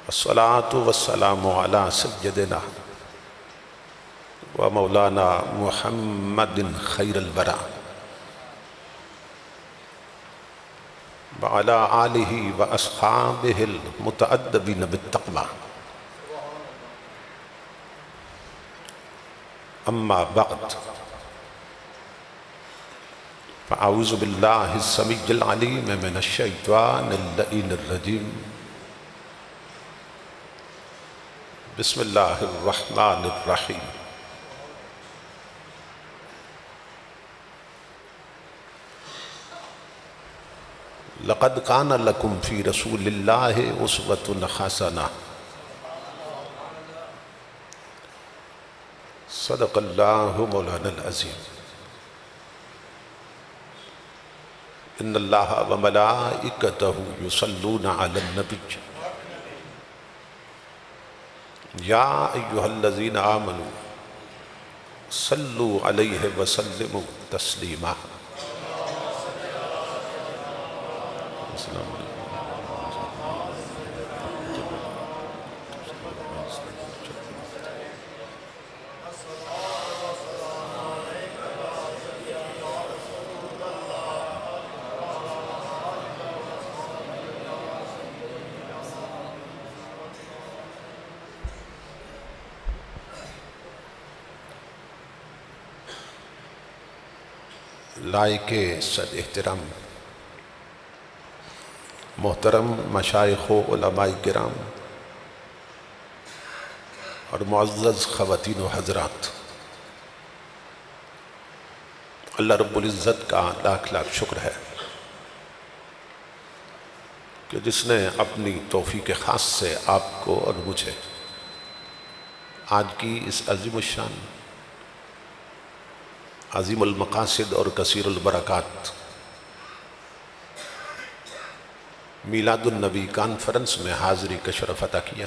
الصلاة والسلام على سيدنا ومولانا محمد خير البراء وعلى آله وأصحابه المتأدبين بالتقوى. أما بعد فأعوذ بالله السميع العليم من الشيطان اللعين الرجيم. بسم اللہ الرحمن الرحیم. لقد کان لکم فی رسول اللہ اسوۃ حسنہ. صدق اللہ مولانا العظیم. ان اللہ وملائکتہ یصلون علی النبی یا ایہا الذین آمنوا صلوا علیہ وسلموا تسلیما. السلام علیکم. لائق صد احترام محترم مشائخ و علماء کرام اور معزز خواتین و حضرات، اللہ رب العزت کا لاکھ لاکھ شکر ہے کہ جس نے اپنی توفیق خاص سے آپ کو اور مجھے آج کی اس عظیم الشان، عظیم المقاصد اور کثیر البرکات میلاد النبی کانفرنس میں حاضری کا شرف عطا کیا،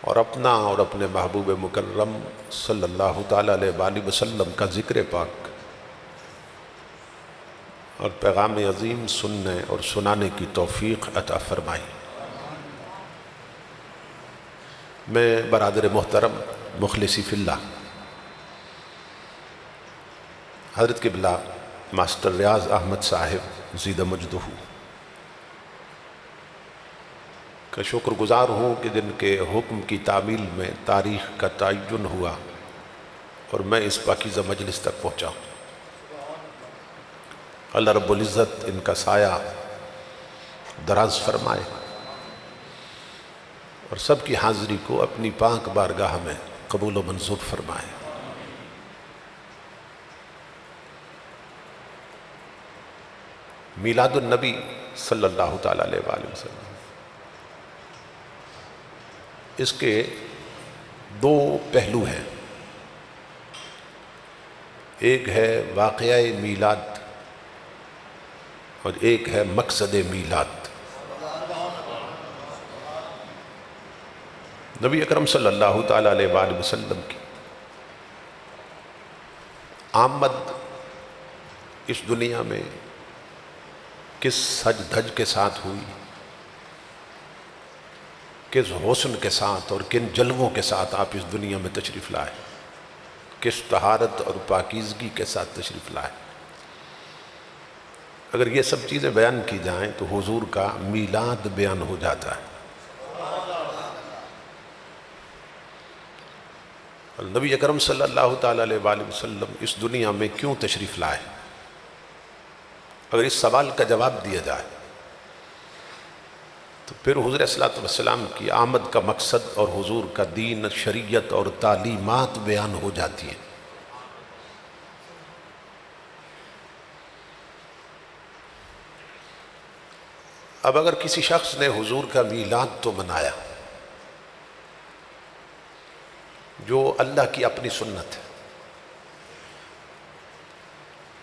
اور اپنا اور اپنے محبوب مکرم صلی اللہ تعالیٰ علیہ وآلہ وسلم کا ذکر پاک اور پیغام عظیم سننے اور سنانے کی توفیق عطا فرمائی. میں برادر محترم مخلصی فی اللہ حضرت قبلہ ماسٹر ریاض احمد صاحب زیدہ مجدہ کا شکر گزار ہوں کہ جن کے حکم کی تعمیل میں تاریخ کا تعین ہوا اور میں اس پاکیزہ مجلس تک پہنچا. اللہ رب العزت ان کا سایہ دراز فرمائے اور سب کی حاضری کو اپنی پاک بارگاہ میں قبول و منظور فرمائے. میلاد النبی صلی اللہ تعالیٰ علیہ وآلہ وسلم، اس کے دو پہلو ہیں. ایک ہے واقعہ میلاد اور ایک ہے مقصد میلاد. نبی اکرم صلی اللہ تعالیٰ علیہ وآلہ وسلم کی آمد اس دنیا میں کس سج دھج کے ساتھ ہوئی، کس حسن کے ساتھ اور کن جلووں کے ساتھ آپ اس دنیا میں تشریف لائے، کس طہارت اور پاکیزگی کے ساتھ تشریف لائے. اگر یہ سب چیزیں بیان کی جائیں تو حضور کا میلاد بیان ہو جاتا ہے. اور نبی اکرم صلی اللہ تعالیٰ علیہ وآلہ وسلم اس دنیا میں کیوں تشریف لائے؟ اگر اس سوال کا جواب دیا جائے تو پھر حضور صلی اللہ علیہ وسلم کی آمد کا مقصد اور حضور کا دین، شریعت اور تعلیمات بیان ہو جاتی ہیں. اب اگر کسی شخص نے حضور کا میلاد تو منایا جو اللہ کی اپنی سنت ہے،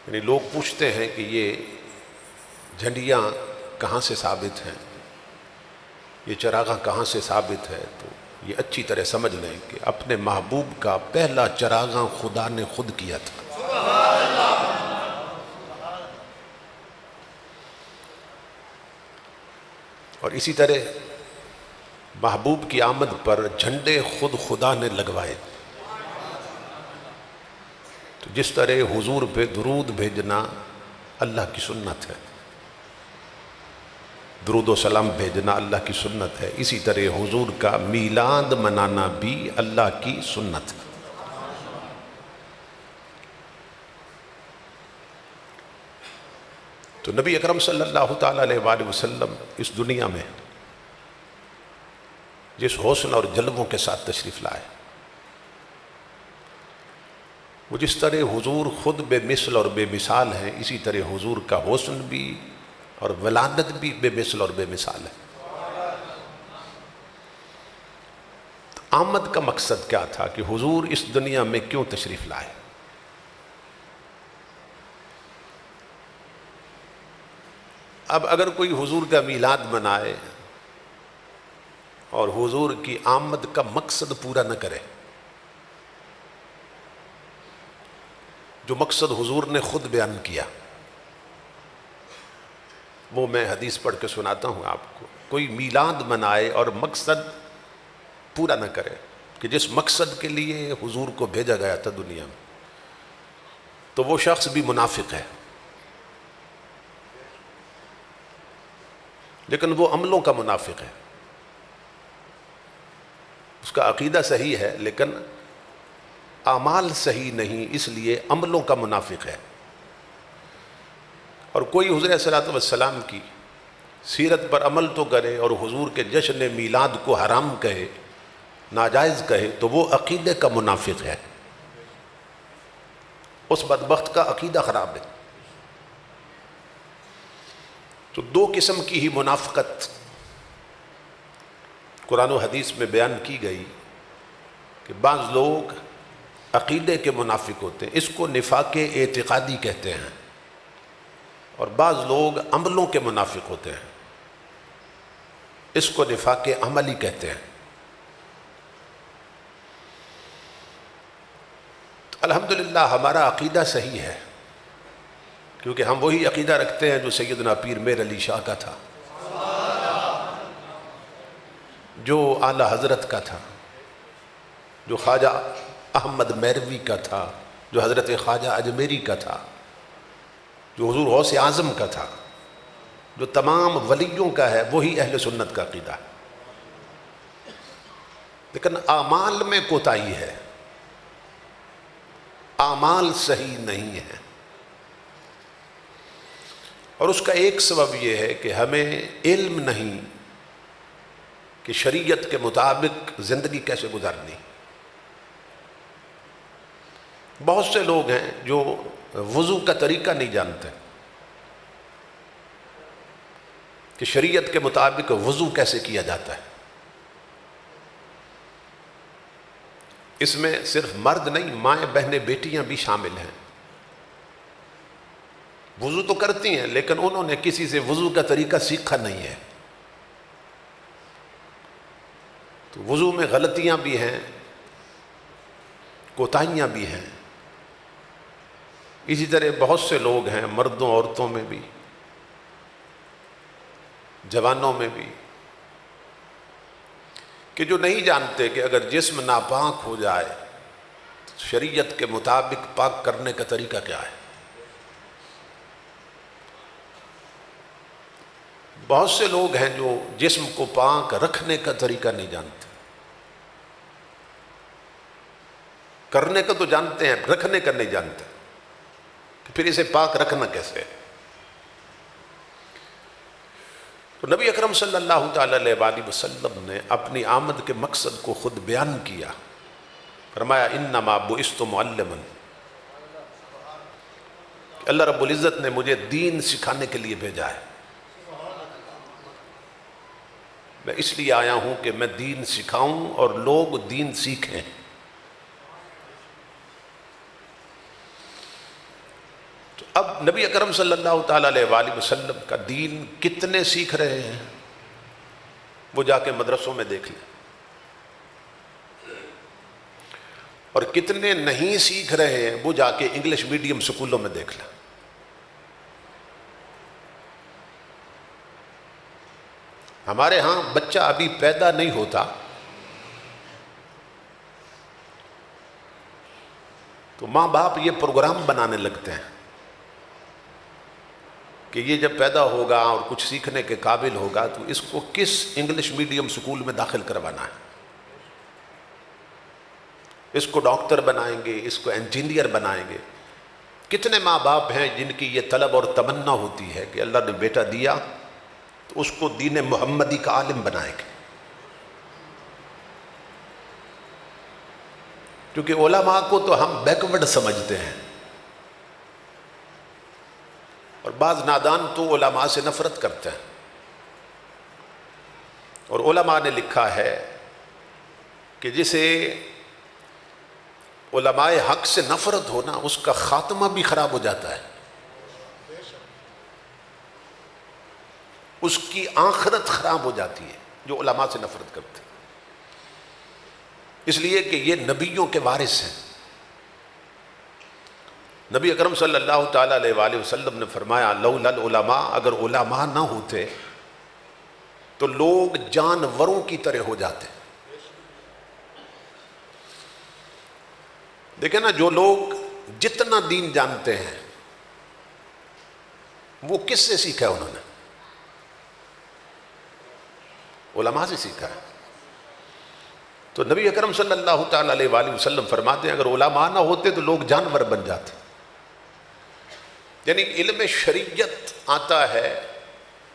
یعنی لوگ پوچھتے ہیں کہ یہ جھنڈیاں کہاں سے ثابت ہیں، یہ چراغاں کہاں سے ثابت ہے، تو یہ اچھی طرح سمجھ لیں کہ اپنے محبوب کا پہلا چراغاں خدا نے خود کیا تھا. اور اسی طرح محبوب کی آمد پر جھنڈے خود خدا نے لگوائے. تو جس طرح حضور پہ درود بھیجنا اللہ کی سنت ہے، درود و سلام بھیجنا اللہ کی سنت ہے، اسی طرح حضور کا میلاد منانا بھی اللہ کی سنت ہے. تو نبی اکرم صلی اللہ تعالیٰ علیہ وآلہ وسلم اس دنیا میں جس حسن اور جلووں کے ساتھ تشریف لائے، وہ جس طرح حضور خود بے مثل اور بے مثال ہیں، اسی طرح حضور کا حسن بھی اور ولادت بھی بے مثل اور بے مثال ہے. تو آمد کا مقصد کیا تھا کہ حضور اس دنیا میں کیوں تشریف لائے؟ اب اگر کوئی حضور کا میلاد منائے اور حضور کی آمد کا مقصد پورا نہ کرے، جو مقصد حضور نے خود بیان کیا، وہ میں حدیث پڑھ کے سناتا ہوں آپ کو. کوئی میلاد منائے اور مقصد پورا نہ کرے کہ جس مقصد کے لیے حضور کو بھیجا گیا تھا دنیا میں، تو وہ شخص بھی منافق ہے. لیکن وہ عملوں کا منافق ہے. اس کا عقیدہ صحیح ہے لیکن اعمال صحیح نہیں، اس لیے عملوں کا منافق ہے. اور کوئی حضور صلی اللہ علیہ وسلم کی سیرت پر عمل تو کرے اور حضور کے جشن میلاد کو حرام کہے، ناجائز کہے، تو وہ عقیدے کا منافق ہے. اس بدبخت کا عقیدہ خراب ہے. تو دو قسم کی ہی منافقت قرآن و حدیث میں بیان کی گئی کہ بعض لوگ عقیدے کے منافق ہوتے ہیں، اس کو نفاق اعتقادی کہتے ہیں، اور بعض لوگ عملوں کے منافق ہوتے ہیں، اس کو نفاق عملی کہتے ہیں. تو الحمدللہ ہمارا عقیدہ صحیح ہے، کیونکہ ہم وہی عقیدہ رکھتے ہیں جو سیدنا پیر میر علی شاہ کا تھا، جو اعلیٰ حضرت کا تھا، جو خواجہ احمد میروی کا تھا، جو حضرت خواجہ اجمیری کا تھا، جو حضور غوث اعظم کا تھا، جو تمام ولیوں کا ہے. وہی اہل سنت کا عقیدہ ہے. لیکن اعمال میں کوتاہی ہے، اعمال صحیح نہیں ہے. اور اس کا ایک سبب یہ ہے کہ ہمیں علم نہیں کہ شریعت کے مطابق زندگی کیسے گزارنی. بہت سے لوگ ہیں جو وضو کا طریقہ نہیں جانتے کہ شریعت کے مطابق وضو کیسے کیا جاتا ہے. اس میں صرف مرد نہیں، مائیں بہنیں بیٹیاں بھی شامل ہیں. وضو تو کرتی ہیں لیکن انہوں نے کسی سے وضو کا طریقہ سیکھا نہیں ہے. تو وضو میں غلطیاں بھی ہیں، کوتاہیاں بھی ہیں. اسی طرح بہت سے لوگ ہیں، مردوں عورتوں میں بھی، جوانوں میں بھی، کہ جو نہیں جانتے کہ اگر جسم ناپاک ہو جائے تو شریعت کے مطابق پاک کرنے کا طریقہ کیا ہے. بہت سے لوگ ہیں جو جسم کو پاک رکھنے کا طریقہ نہیں جانتے. کرنے کا تو جانتے ہیں، رکھنے کا نہیں جانتے. پھر اسے پاک رکھنا کیسے؟ تو نبی اکرم صلی اللہ تعالی علیہ وآلہ وسلم نے اپنی آمد کے مقصد کو خود بیان کیا. فرمایا انما بعثت معلما، اللہ رب العزت نے مجھے دین سکھانے کے لیے بھیجا ہے. میں اس لیے آیا ہوں کہ میں دین سکھاؤں اور لوگ دین سیکھیں. تو اب نبی اکرم صلی اللہ تعالیٰ علیہ وآلہ وسلم کا دین کتنے سیکھ رہے ہیں وہ جا کے مدرسوں میں دیکھ لیں، اور کتنے نہیں سیکھ رہے ہیں وہ جا کے انگلش میڈیم سکولوں میں دیکھ لیں. ہمارے ہاں بچہ ابھی پیدا نہیں ہوتا تو ماں باپ یہ پروگرام بنانے لگتے ہیں کہ یہ جب پیدا ہوگا اور کچھ سیکھنے کے قابل ہوگا تو اس کو کس انگلش میڈیم سکول میں داخل کروانا ہے، اس کو ڈاکٹر بنائیں گے، اس کو انجینئر بنائیں گے۔ کتنے ماں باپ ہیں جن کی یہ طلب اور تمنا ہوتی ہے کہ اللہ نے بیٹا دیا تو اس کو دین محمدی کا عالم بنائیں گے، کیونکہ علماء کو تو ہم بیکورڈ سمجھتے ہیں، اور بعض نادان تو علماء سے نفرت کرتے ہیں، اور علماء نے لکھا ہے کہ جسے علماء حق سے نفرت ہونا اس کا خاتمہ بھی خراب ہو جاتا ہے، اس کی آخرت خراب ہو جاتی ہے جو علماء سے نفرت کرتے ہیں، اس لیے کہ یہ نبیوں کے وارث ہیں۔ نبی اکرم صلی اللہ تعالیٰ علیہ وآلہ وسلم نے فرمایا لولا العلماء، اگر علماء نہ ہوتے تو لوگ جانوروں کی طرح ہو جاتے۔ دیکھیں نا، جو لوگ جتنا دین جانتے ہیں وہ کس سے سیکھا ہے؟ انہوں نے علماء سے سیکھا ہے۔ تو نبی اکرم صلی اللہ تعالیٰ علیہ وآلہ وسلم فرماتے ہیں اگر علماء نہ ہوتے تو لوگ جانور بن جاتے۔ یعنی علم شریعت آتا ہے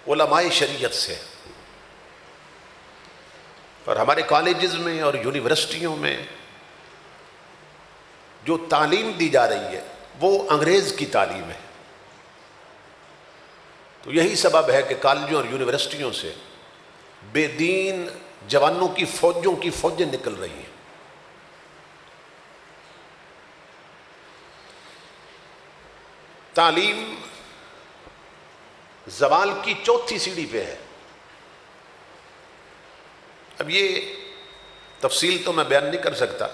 علماء شریعت سے، اور ہمارے کالجز میں اور یونیورسٹیوں میں جو تعلیم دی جا رہی ہے وہ انگریز کی تعلیم ہے۔ تو یہی سبب ہے کہ کالجوں اور یونیورسٹیوں سے بے دین جوانوں کی فوجوں کی فوجیں نکل رہی ہیں۔ تعلیم زوال کی چوتھی سیڑھی پہ ہے۔ اب یہ تفصیل تو میں بیان نہیں کر سکتا،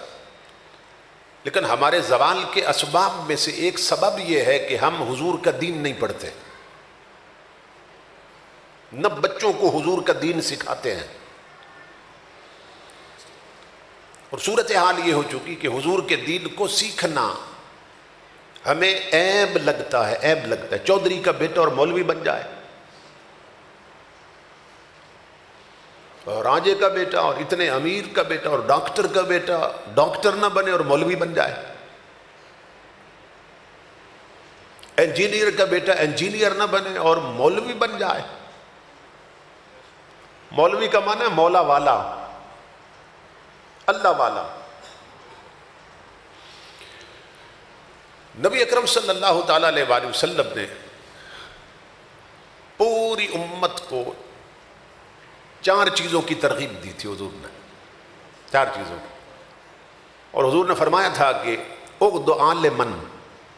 لیکن ہمارے زوال کے اسباب میں سے ایک سبب یہ ہے کہ ہم حضور کا دین نہیں پڑھتے، نہ بچوں کو حضور کا دین سکھاتے ہیں، اور صورتحال یہ ہو چکی کہ حضور کے دین کو سیکھنا ہمیں عیب لگتا ہے، عیب لگتا ہے۔ چودھری کا بیٹا اور مولوی بن جائے، اور راجے کا بیٹا اور اتنے امیر کا بیٹا اور ڈاکٹر کا بیٹا ڈاکٹر نہ بنے اور مولوی بن جائے، انجینئر کا بیٹا انجینئر نہ بنے اور مولوی بن جائے۔ مولوی کا معنی ہے مولا والا، اللہ والا۔ نبی اکرم صلی اللہ تعالیٰ علیہ وآلہ وسلم نے پوری امت کو 4 چیزوں کی ترغیب دی تھی، حضور نے 4 چیزوں کی، اور حضور نے فرمایا تھا کہ اغد عالمن،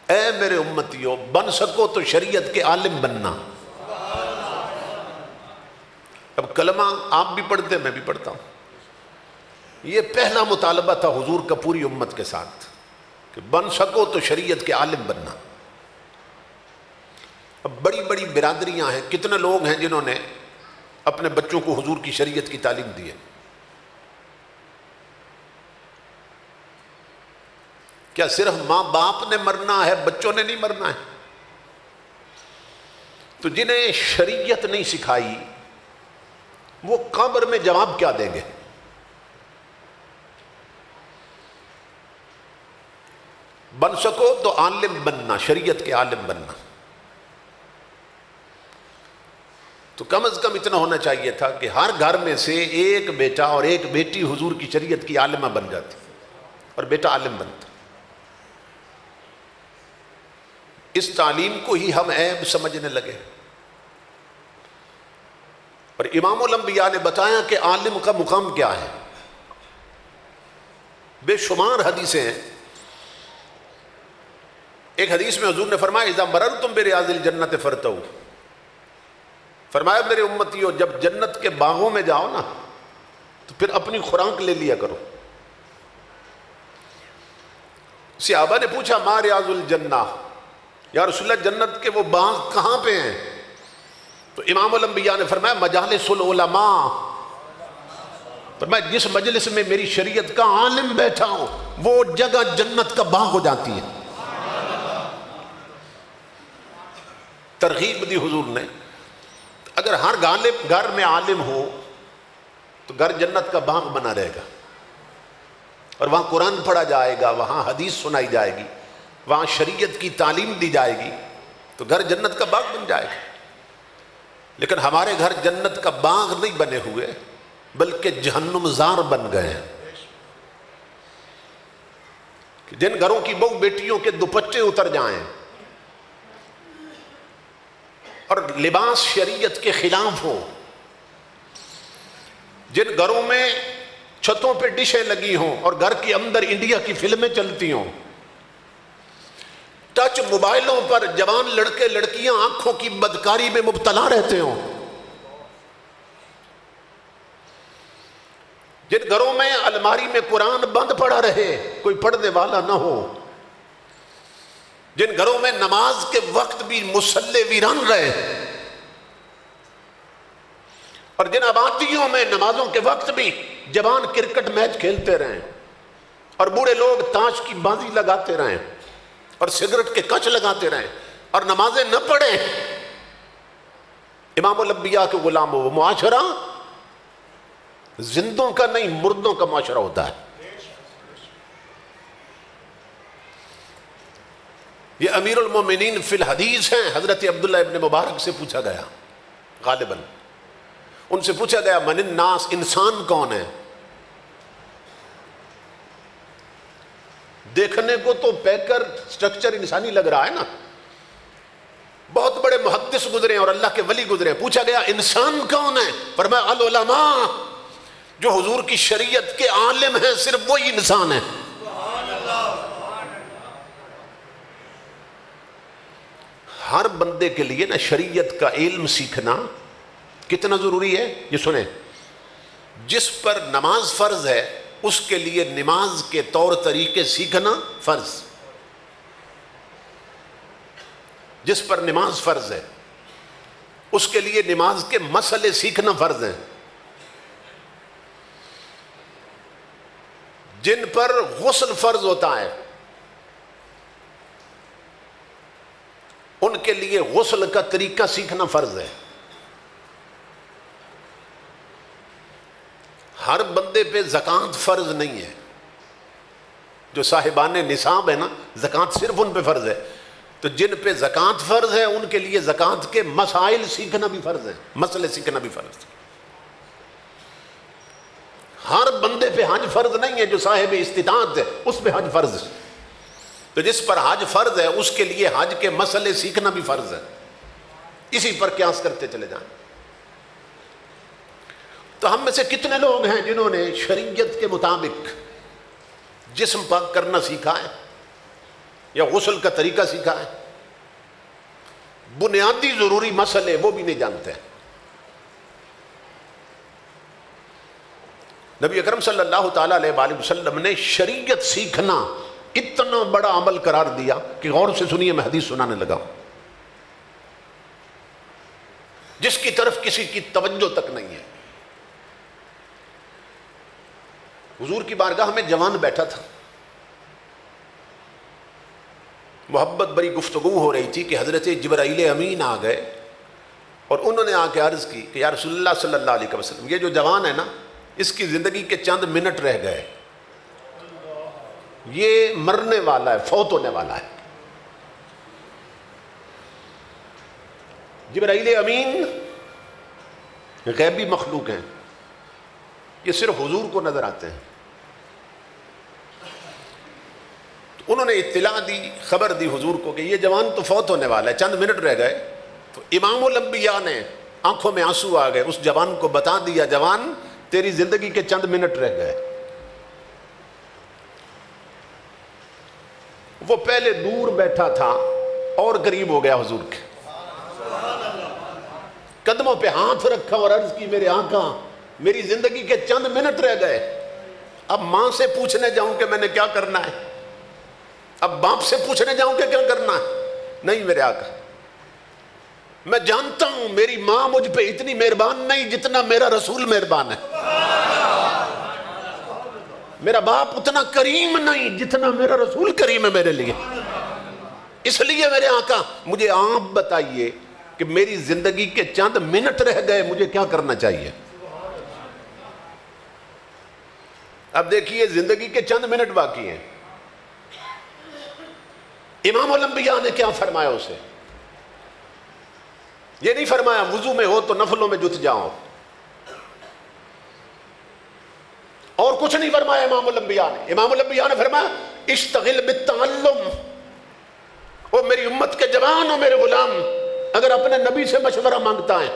اے میرے امتیوں بن سکو تو شریعت کے عالم بننا۔ اب کلمہ آپ بھی پڑھتے ہیں، میں بھی پڑھتا ہوں، یہ پہلا مطالبہ تھا حضور کا پوری امت کے ساتھ کہ بن سکو تو شریعت کے عالم بننا۔ اب بڑی بڑی برادریاں ہیں، کتنے لوگ ہیں جنہوں نے اپنے بچوں کو حضور کی شریعت کی تعلیم دی ہے؟ کیا صرف ماں باپ نے مرنا ہے، بچوں نے نہیں مرنا ہے؟ تو جنہیں شریعت نہیں سکھائی وہ قبر میں جواب کیا دیں گے؟ بن سکو تو عالم بننا، شریعت کے عالم بننا۔ تو کم از کم اتنا ہونا چاہیے تھا کہ ہر گھر میں سے ایک بیٹا اور ایک بیٹی حضور کی شریعت کی عالمہ بن جاتی اور بیٹا عالم بنتا۔ اس تعلیم کو ہی ہم عیب سمجھنے لگے، اور امام الانبیاء نے بتایا کہ عالم کا مقام کیا ہے۔ بے شمار حدیثیں ہیں۔ ایک حدیث میں حضور نے فرمایا اذا مررتم بریاض الجنت فرتو، فرمایا میرے امتیوں جب جنت کے باغوں میں جاؤ نا تو پھر اپنی خوراک لے لیا کرو۔ صحابہ نے پوچھا ما ریاض الجنہ، یا رسول اللہ جنت کے وہ باغ کہاں پہ ہیں؟ تو امام الانبیاء نے فرمایا مجالس العلماء، فرمایا جس مجلس میں میری شریعت کا عالم بیٹھا ہوں وہ جگہ جنت کا باغ ہو جاتی ہے۔ ترغیب دی حضور نے، اگر ہر گھر میں عالم ہو تو گھر جنت کا باغ بنا رہے گا، اور وہاں قرآن پڑھا جائے گا، وہاں حدیث سنائی جائے گی، وہاں شریعت کی تعلیم دی جائے گی، تو گھر جنت کا باغ بن جائے گا۔ لیکن ہمارے گھر جنت کا باغ نہیں بنے ہوئے بلکہ جہنم زار بن گئے ہیں، جن گھروں کی بہو بیٹیوں کے دوپٹے اتر جائیں اور لباس شریعت کے خلاف ہو، جن گھروں میں چھتوں پہ ڈشیں لگی ہوں اور گھر کے اندر انڈیا کی فلمیں چلتی ہوں، ٹچ موبائلوں پر جوان لڑکے لڑکیاں آنکھوں کی بدکاری میں مبتلا رہتے ہوں، جن گھروں میں الماری میں قرآن بند پڑا رہے، کوئی پڑھنے والا نہ ہو، جن گھروں میں نماز کے وقت بھی مصلی ویران رہے، اور جن آبادیوں میں نمازوں کے وقت بھی جوان کرکٹ میچ کھیلتے رہیں اور بوڑھے لوگ تاش کی بازی لگاتے رہیں اور سگریٹ کے کچ لگاتے رہیں اور نمازیں نہ پڑھیں، امام الانبیاء کے غلام ہو، وہ معاشرہ زندوں کا نہیں مردوں کا معاشرہ ہوتا ہے۔ یہ امیر المومنین فی الحدیث ہیں، حضرت عبداللہ ابن مبارک سے پوچھا گیا، غالباً ان سے پوچھا گیا من الناس، انسان کون ہے؟ دیکھنے کو تو پیکر سٹرکچر انسانی لگ رہا ہے نا، بہت بڑے محدث گزرے ہیں اور اللہ کے ولی گزرے ہیں، پوچھا گیا انسان کون ہے؟ فرمایا العلماء، جو حضور کی شریعت کے عالم ہیں صرف وہی انسان ہے۔ ہر بندے کے لیے نا شریعت کا علم سیکھنا کتنا ضروری ہے، یہ سنیں، جس پر نماز فرض ہے اس کے لیے نماز کے طور طریقے سیکھنا فرض، جس پر نماز فرض ہے اس کے لیے نماز کے مسئلے سیکھنا فرض ہیں، جن پر غسل فرض ہوتا ہے ان کے لیے غسل کا طریقہ سیکھنا فرض ہے۔ ہر بندے پہ زکوٰۃ فرض نہیں ہے، جو صاحبان نصاب ہے نا زکوٰۃ صرف ان پہ فرض ہے، تو جن پہ زکوٰۃ فرض ہے ان کے لیے زکوٰۃ کے مسائل سیکھنا بھی فرض ہے، مسئلے سیکھنا بھی فرض ہے۔ ہر بندے پہ حج فرض نہیں ہے، جو صاحب استطاعت ہے اس پہ حج فرض ہے، تو جس پر حج فرض ہے اس کے لیے حج کے مسئلے سیکھنا بھی فرض ہے، اسی پر قیاس کرتے چلے جائیں۔ تو ہم میں سے کتنے لوگ ہیں جنہوں نے شریعت کے مطابق جسم پاک کرنا سیکھا ہے یا غسل کا طریقہ سیکھا ہے؟ بنیادی ضروری مسئلے وہ بھی نہیں جانتے ہیں۔ نبی اکرم صلی اللہ تعالیٰ علیہ وآلہ وسلم نے شریعت سیکھنا اتنا بڑا عمل قرار دیا کہ غور سے سنیے، میں حدیث سنانے لگا ہوں جس کی طرف کسی کی توجہ تک نہیں ہے۔ حضور کی بارگاہ میں جوان بیٹھا تھا، محبت بری گفتگو ہو رہی تھی کہ حضرت جبرائیل امین آ گئے اور انہوں نے آ کے عرض کی کہ یا رسول اللہ صلی اللہ علیہ وسلم، یہ جو جوان ہے نا اس کی زندگی کے چند منٹ رہ گئے، یہ مرنے والا ہے، فوت ہونے والا ہے۔ جبرائیل امین غیبی مخلوق ہیں، یہ صرف حضور کو نظر آتے ہیں۔ تو انہوں نے اطلاع دی، خبر دی حضور کو کہ یہ جوان تو فوت ہونے والا ہے، چند منٹ رہ گئے۔ تو امام الانبیاء نے آنکھوں میں آنسو آ گئے، اس جوان کو بتا دیا جوان تیری زندگی کے چند منٹ رہ گئے۔ وہ پہلے دور بیٹھا تھا اور قریب ہو گیا حضور کے، قدموں پہ ہاتھ رکھا اور عرض کی میرے آقا میری زندگی کے چند منٹ رہ گئے، اب ماں سے پوچھنے جاؤں کہ میں نے کیا کرنا ہے، اب باپ سے پوچھنے جاؤں کہ کیا کرنا ہے؟ نہیں میرے آقا، میں جانتا ہوں میری ماں مجھ پہ اتنی مہربان نہیں جتنا میرا رسول مہربان ہے، میرا باپ اتنا کریم نہیں جتنا میرا رسول کریم ہے میرے لیے۔ اس لیے میرے آقا مجھے آپ بتائیے کہ میری زندگی کے چند منٹ رہ گئے، مجھے کیا کرنا چاہیے؟ اب دیکھیے زندگی کے چند منٹ باقی ہیں، امام الانبیاء نے کیا فرمایا اسے؟ یہ نہیں فرمایا وضو میں ہو تو نفلوں میں جت جاؤ، اور کچھ نہیں فرمایا امام الانبیاء نے۔ امام الانبیاء نے فرمایا اشتغل بالتعلم۔ وہ میری امت کے جوان اور میرے غلام اگر اپنے نبی سے مشورہ مانگتا ہے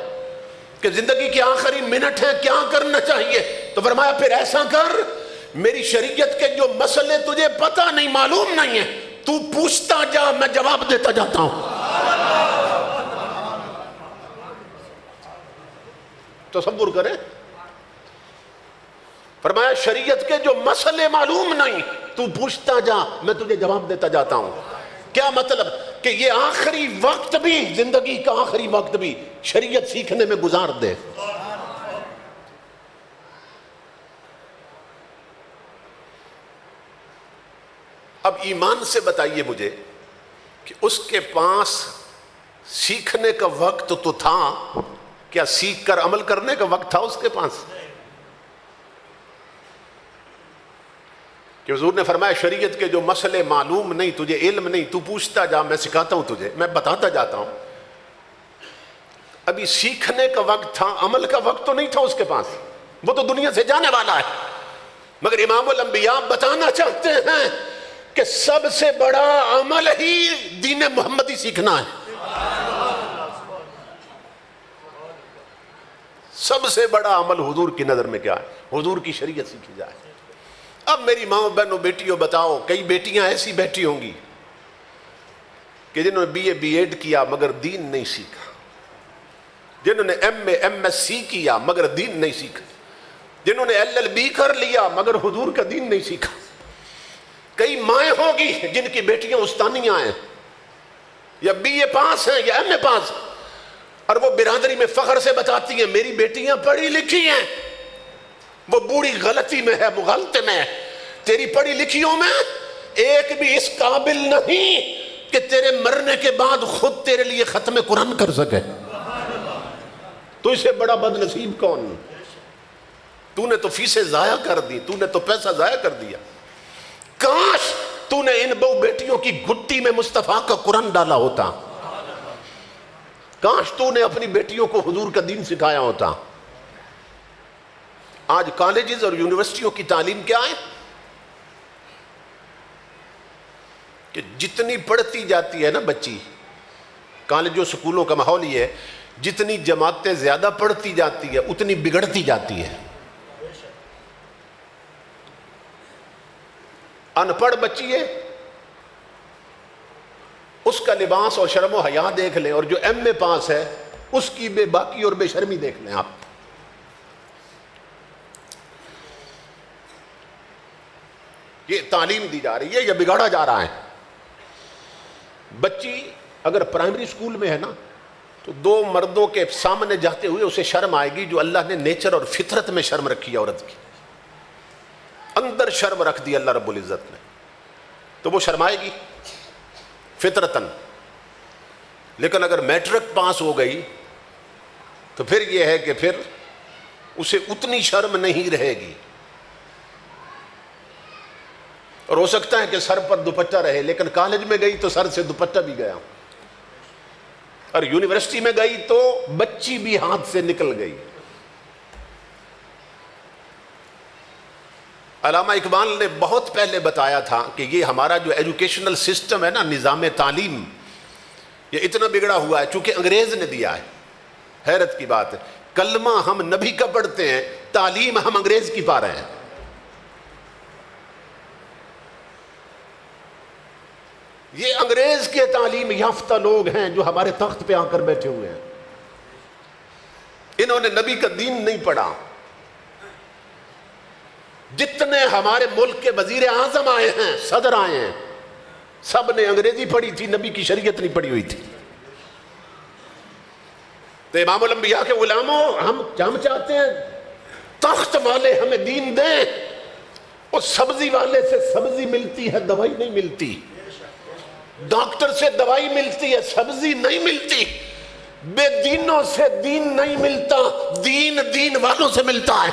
کہ زندگی کے آخری منٹ ہیں کیا کرنا چاہیے، تو فرمایا پھر ایسا کر، میری شریعت کے جو مسئلے تجھے پتہ نہیں معلوم نہیں ہیں تو پوچھتا جا، میں جواب دیتا جاتا ہوں۔ تصور کریں، فرمایا شریعت کے جو مسئلے معلوم نہیں تو پوچھتا جا، میں تجھے جواب دیتا جاتا ہوں۔ کیا مطلب؟ کہ یہ آخری وقت بھی، زندگی کا آخری وقت بھی شریعت سیکھنے میں گزار دے۔ اب ایمان سے بتائیے مجھے کہ اس کے پاس سیکھنے کا وقت تو تھا، کیا سیکھ کر عمل کرنے کا وقت تھا اس کے پاس؟ کہ حضور نے فرمایا شریعت کے جو مسئلے معلوم نہیں، تجھے علم نہیں، تو پوچھتا جا، میں سکھاتا ہوں تجھے، میں بتاتا جاتا ہوں۔ ابھی سیکھنے کا وقت تھا، عمل کا وقت تو نہیں تھا اس کے پاس، وہ تو دنیا سے جانے والا ہے۔ مگر امام الانبیاء بتانا چاہتے ہیں کہ سب سے بڑا عمل ہی دین محمدی سیکھنا ہے۔ سب سے بڑا عمل حضور کی نظر میں کیا ہے؟ حضور کی شریعت سیکھی جائے۔ اب میری ماں بہنوں بیٹیوں بتاؤ، کئی بیٹیاں ایسی بیٹھی ہوں گی کہ جنہوں نے بی ایڈ کیا مگر دین نہیں سیکھا، جنہوں نے ایم ایس سی کیا مگر دین نہیں سیکھا، جنہوں نے LLB کر لیا مگر حضور کا دین نہیں سیکھا۔ کئی مائیں ہوں گی جن کی بیٹیاں استانیاں ہیں یا BA پاس ہیں یا MA پاس، اور وہ برادری میں فخر سے بتاتی ہیں میری بیٹیاں پڑھی لکھی ہیں۔ وہ بوڑھی غلطی میں ہے، مغالطے میں ہے، تیری پڑھی لکھیوں میں ایک بھی اس قابل نہیں کہ تیرے مرنے کے بعد خود تیرے لیے ختم قرآن کر سکے۔ تو اسے بڑا بد نصیب کون؟ تو نے تو فیسیں ضائع کر دی، تو نے تو پیسہ ضائع کر دیا۔ کاش تو نے ان بہو بیٹیوں کی گھٹی میں مصطفیٰ کا قرآن ڈالا ہوتا، کاش تو نے اپنی بیٹیوں کو حضور کا دین سکھایا ہوتا۔ آج کالجز اور یونیورسٹیوں کی تعلیم کیا ہے کہ جتنی پڑھتی جاتی ہے نا بچی، کالجوں سکولوں کا ماحول یہ ہے جتنی جماعتیں زیادہ پڑھتی جاتی ہے اتنی بگڑتی جاتی ہے۔ ان پڑھ بچی ہے، اس کا لباس اور شرم و حیا دیکھ لیں، اور جو MA پاس ہے اس کی بے باکی اور بے شرمی دیکھ لیں آپ۔ یہ تعلیم دی جا رہی ہے یا بگاڑا جا رہا ہے؟ بچی اگر پرائمری سکول میں ہے نا تو دو مردوں کے سامنے جاتے ہوئے اسے شرم آئے گی جو اللہ نے نیچر اور فطرت میں شرم رکھی ہے عورت کی، اندر شرم رکھ دی اللہ رب العزت نے، تو وہ شرمائے گی فطرتاً۔ لیکن اگر میٹرک پاس ہو گئی تو پھر یہ ہے کہ پھر اسے اتنی شرم نہیں رہے گی، اور ہو سکتا ہے کہ سر پر دوپٹہ رہے، لیکن کالج میں گئی تو سر سے دوپٹہ بھی گیا، اور یونیورسٹی میں گئی تو بچی بھی ہاتھ سے نکل گئی۔ علامہ اقبال نے بہت پہلے بتایا تھا کہ یہ ہمارا جو ایجوکیشنل سسٹم ہے نا، نظام تعلیم، یہ اتنا بگڑا ہوا ہے چونکہ انگریز نے دیا ہے۔ حیرت کی بات ہے، کلمہ ہم نبی کا پڑھتے ہیں، تعلیم ہم انگریز کی پا رہے ہیں۔ یہ انگریز کے تعلیم یافتہ لوگ ہیں جو ہمارے تخت پہ آ کر بیٹھے ہوئے ہیں، انہوں نے نبی کا دین نہیں پڑھا۔ جتنے ہمارے ملک کے وزیر اعظم آئے ہیں، صدر آئے ہیں، سب نے انگریزی پڑھی تھی، نبی کی شریعت نہیں پڑھی ہوئی تھی۔ تو امام الانبیاء کے غلاموں، ہم چاہتے ہیں تخت والے ہمیں دین دیں، اور سبزی والے سے سبزی ملتی ہے، دوائی نہیں ملتی، ڈاکٹر سے دوائی ملتی ہے، سبزی نہیں ملتی، بے دینوں سے دین نہیں ملتا، دین دین والوں سے ملتا ہے۔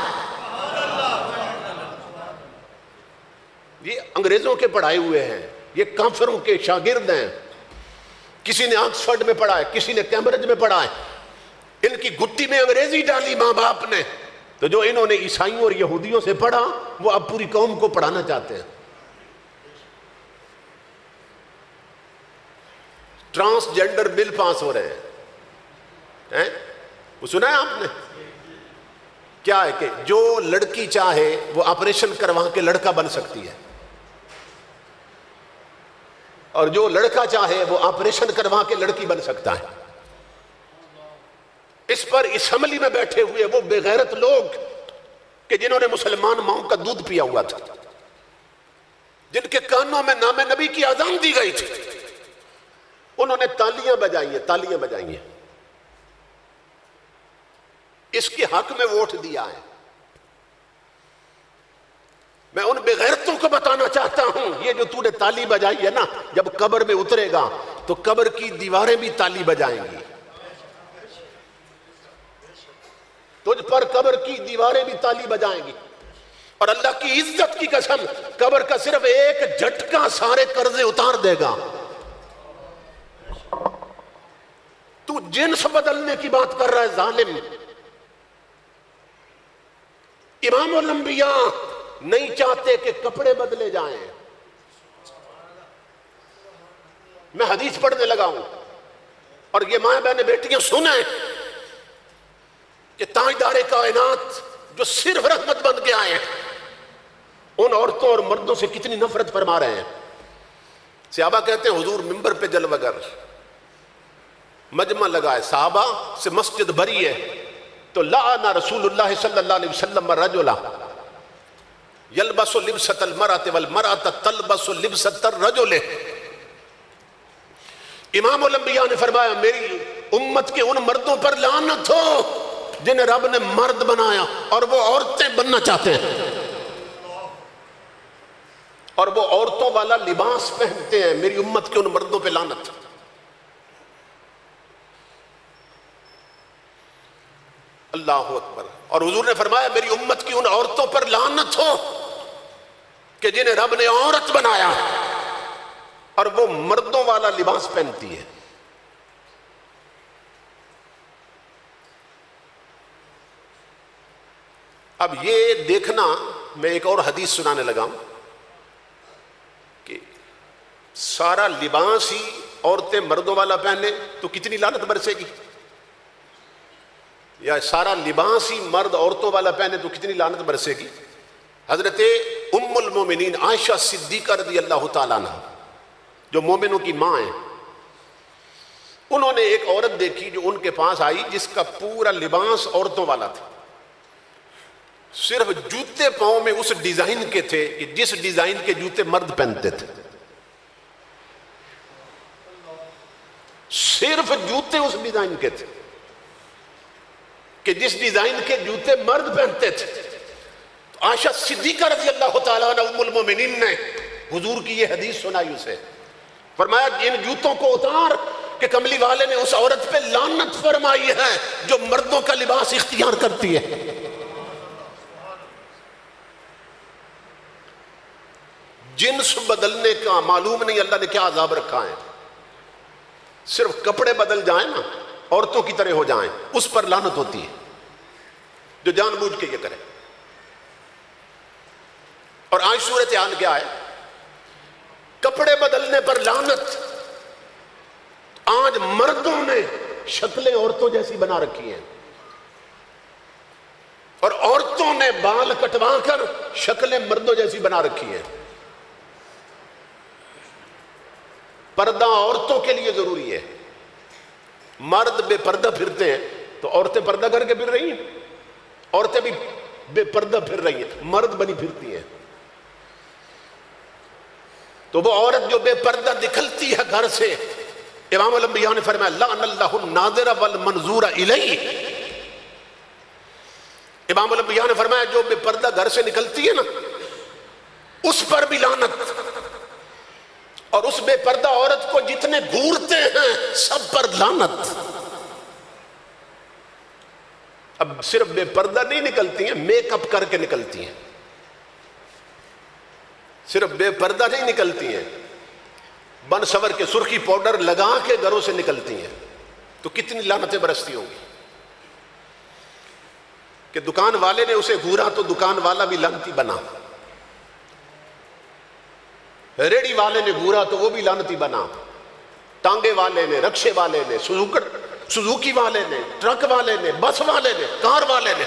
یہ انگریزوں کے پڑھائے ہوئے ہیں، یہ کافروں کے شاگرد ہیں، کسی نے آکسفورڈ میں پڑھا ہے، کسی نے کیمبرج میں پڑھا ہے، ان کی گٹی میں انگریزی ڈالی ماں باپ نے، تو جو انہوں نے عیسائیوں اور یہودیوں سے پڑھا وہ اب پوری قوم کو پڑھانا چاہتے ہیں۔ ٹرانسجینڈر بل پاس ہو رہے ہیں، وہ سنا ہے آپ نے؟ کیا ہے کہ جو لڑکی چاہے وہ آپریشن کروا کے لڑکا بن سکتی ہے، اور جو لڑکا چاہے وہ آپریشن کروا کے لڑکی بن سکتا ہے۔ اس پر اسمبلی میں بیٹھے ہوئے وہ بے غیرت لوگ کہ جنہوں نے مسلمان ماؤں کا دودھ پیا ہوا تھا، جن کے کانوں میں نام نبی کی اذان دی گئی تھی، انہوں نے تالیاں بجائی ہیں، اس کے حق میں ووٹ دیا ہے۔ میں ان بے غیرتوں کو بتانا چاہتا ہوں، یہ جو تو نے تالی بجائی ہے نا، جب قبر میں اترے گا تو قبر کی دیواریں بھی تالی بجائیں گی، تجھ پر قبر کی دیواریں بھی تالی بجائیں گی، اور اللہ کی عزت کی قسم قبر کا صرف ایک جھٹکا سارے قرضے اتار دے گا۔ تو جنس بدلنے کی بات کر رہا ہے ظالم۔ امام الانبیاء نہیں چاہتے کہ کپڑے بدلے جائیں۔ میں حدیث پڑھنے لگا ہوں، اور یہ مائیں بہنیں بیٹیاں سنیں کہ تاجدار کائنات جو صرف رحمت بن کے آئے ہیں، ان عورتوں اور مردوں سے کتنی نفرت فرما رہے ہیں۔ صحابہ کہتے ہیں حضور ممبر پہ جلوہ گر، مجمع لگائے، صحابہ سے مسجد بھری ہے، تو لعن رسول اللہ صلی اللہ علیہ وسلم رجلا یلبس لبسۃ المرأۃ والمرأۃ تلبس لبسۃ الرجل۔ امام الانبیاء نے فرمایا میری امت کے ان مردوں پر لعنت ہو جنہیں رب نے مرد بنایا اور وہ عورتیں بننا چاہتے ہیں، اور وہ عورتوں والا لباس پہنتے ہیں۔ میری امت کے ان مردوں پہ لعنت۔ اللہ اکبر۔ اور حضور نے فرمایا میری امت کی ان عورتوں پر لعنت ہو کہ جنہیں رب نے عورت بنایا اور وہ مردوں والا لباس پہنتی ہے۔ اب یہ دیکھنا، میں ایک اور حدیث سنانے لگا ہوں کہ سارا لباس ہی عورتیں مردوں والا پہنے تو کتنی لعنت برسے گی، یا سارا لباس ہی مرد عورتوں والا پہنے تو کتنی لعنت برسے گی۔ حضرت ام المومنین عائشہ صدیقہ رضی اللہ تعالیٰ عنہ، جو مومنوں کی ماں ہیں، انہوں نے ایک عورت دیکھی جو ان کے پاس آئی جس کا پورا لباس عورتوں والا تھا، صرف جوتے پاؤں میں اس ڈیزائن کے تھے کہ جس ڈیزائن کے جوتے مرد پہنتے تھے، صرف جوتے اس ڈیزائن کے تھے کہ جس ڈیزائن کے جوتے مرد پہنتے تھے۔ تو عائشہ صدیقہ رضی اللہ تعالیٰ عنہ ام المومنین نے حضور کی یہ حدیث سنائی، اسے فرمایا ان جوتوں کو اتار کہ کملی والے نے اس عورت پہ لعنت فرمائی ہے جو مردوں کا لباس اختیار کرتی ہے۔ جنس بدلنے کا معلوم نہیں اللہ نے کیا عذاب رکھا ہے، صرف کپڑے بدل جائیں نا، عورتوں کی طرح ہو جائیں، اس پر لعنت ہوتی ہے جو جان بوجھ کے یہ کرے۔ اور آج صورتحال کیا ہے، کپڑے بدلنے پر لعنت۔ آج مردوں نے شکلیں عورتوں جیسی بنا رکھی ہیں، اور عورتوں نے بال کٹوا کر شکلیں مردوں جیسی بنا رکھی ہیں۔ پردہ عورتوں کے لیے ضروری ہے، مرد بے پردہ پھرتے ہیں تو عورتیں پردہ کر کے پھر رہی ہیں، عورتیں بھی بے پردہ پھر رہی ہیں، مرد بنی پھرتی ہیں۔ تو وہ عورت جو بے پردہ نکلتی ہے گھر سے، امام الانبیاء نے فرمایا لعن اللہ الناظر والمنظور الیہ. امام الانبیاء نے فرمایا جو بے پردہ گھر سے نکلتی ہے نا اس پر بھی لعنت، اور اس بے پردہ عورت کو جتنے گھورتے ہیں سب پر لعنت. اب صرف بے پردہ نہیں نکلتی ہیں، میک اپ کر کے نکلتی ہیں. صرف بے پردہ نہیں نکلتی ہیں، بن سور کے سرخی پاؤڈر لگا کے گھروں سے نکلتی ہیں. تو کتنی لعنتیں برستی ہوں گی کہ دکان والے نے اسے گھورا تو دکان والا بھی لعنتی بنا، ریڑی والے نے گھورا تو وہ بھی لعنتی بنا، ٹانگے والے نے، رکشے والے نے، سوزوکی والے نے، ٹرک والے نے، بس والے نے، کار والے نے،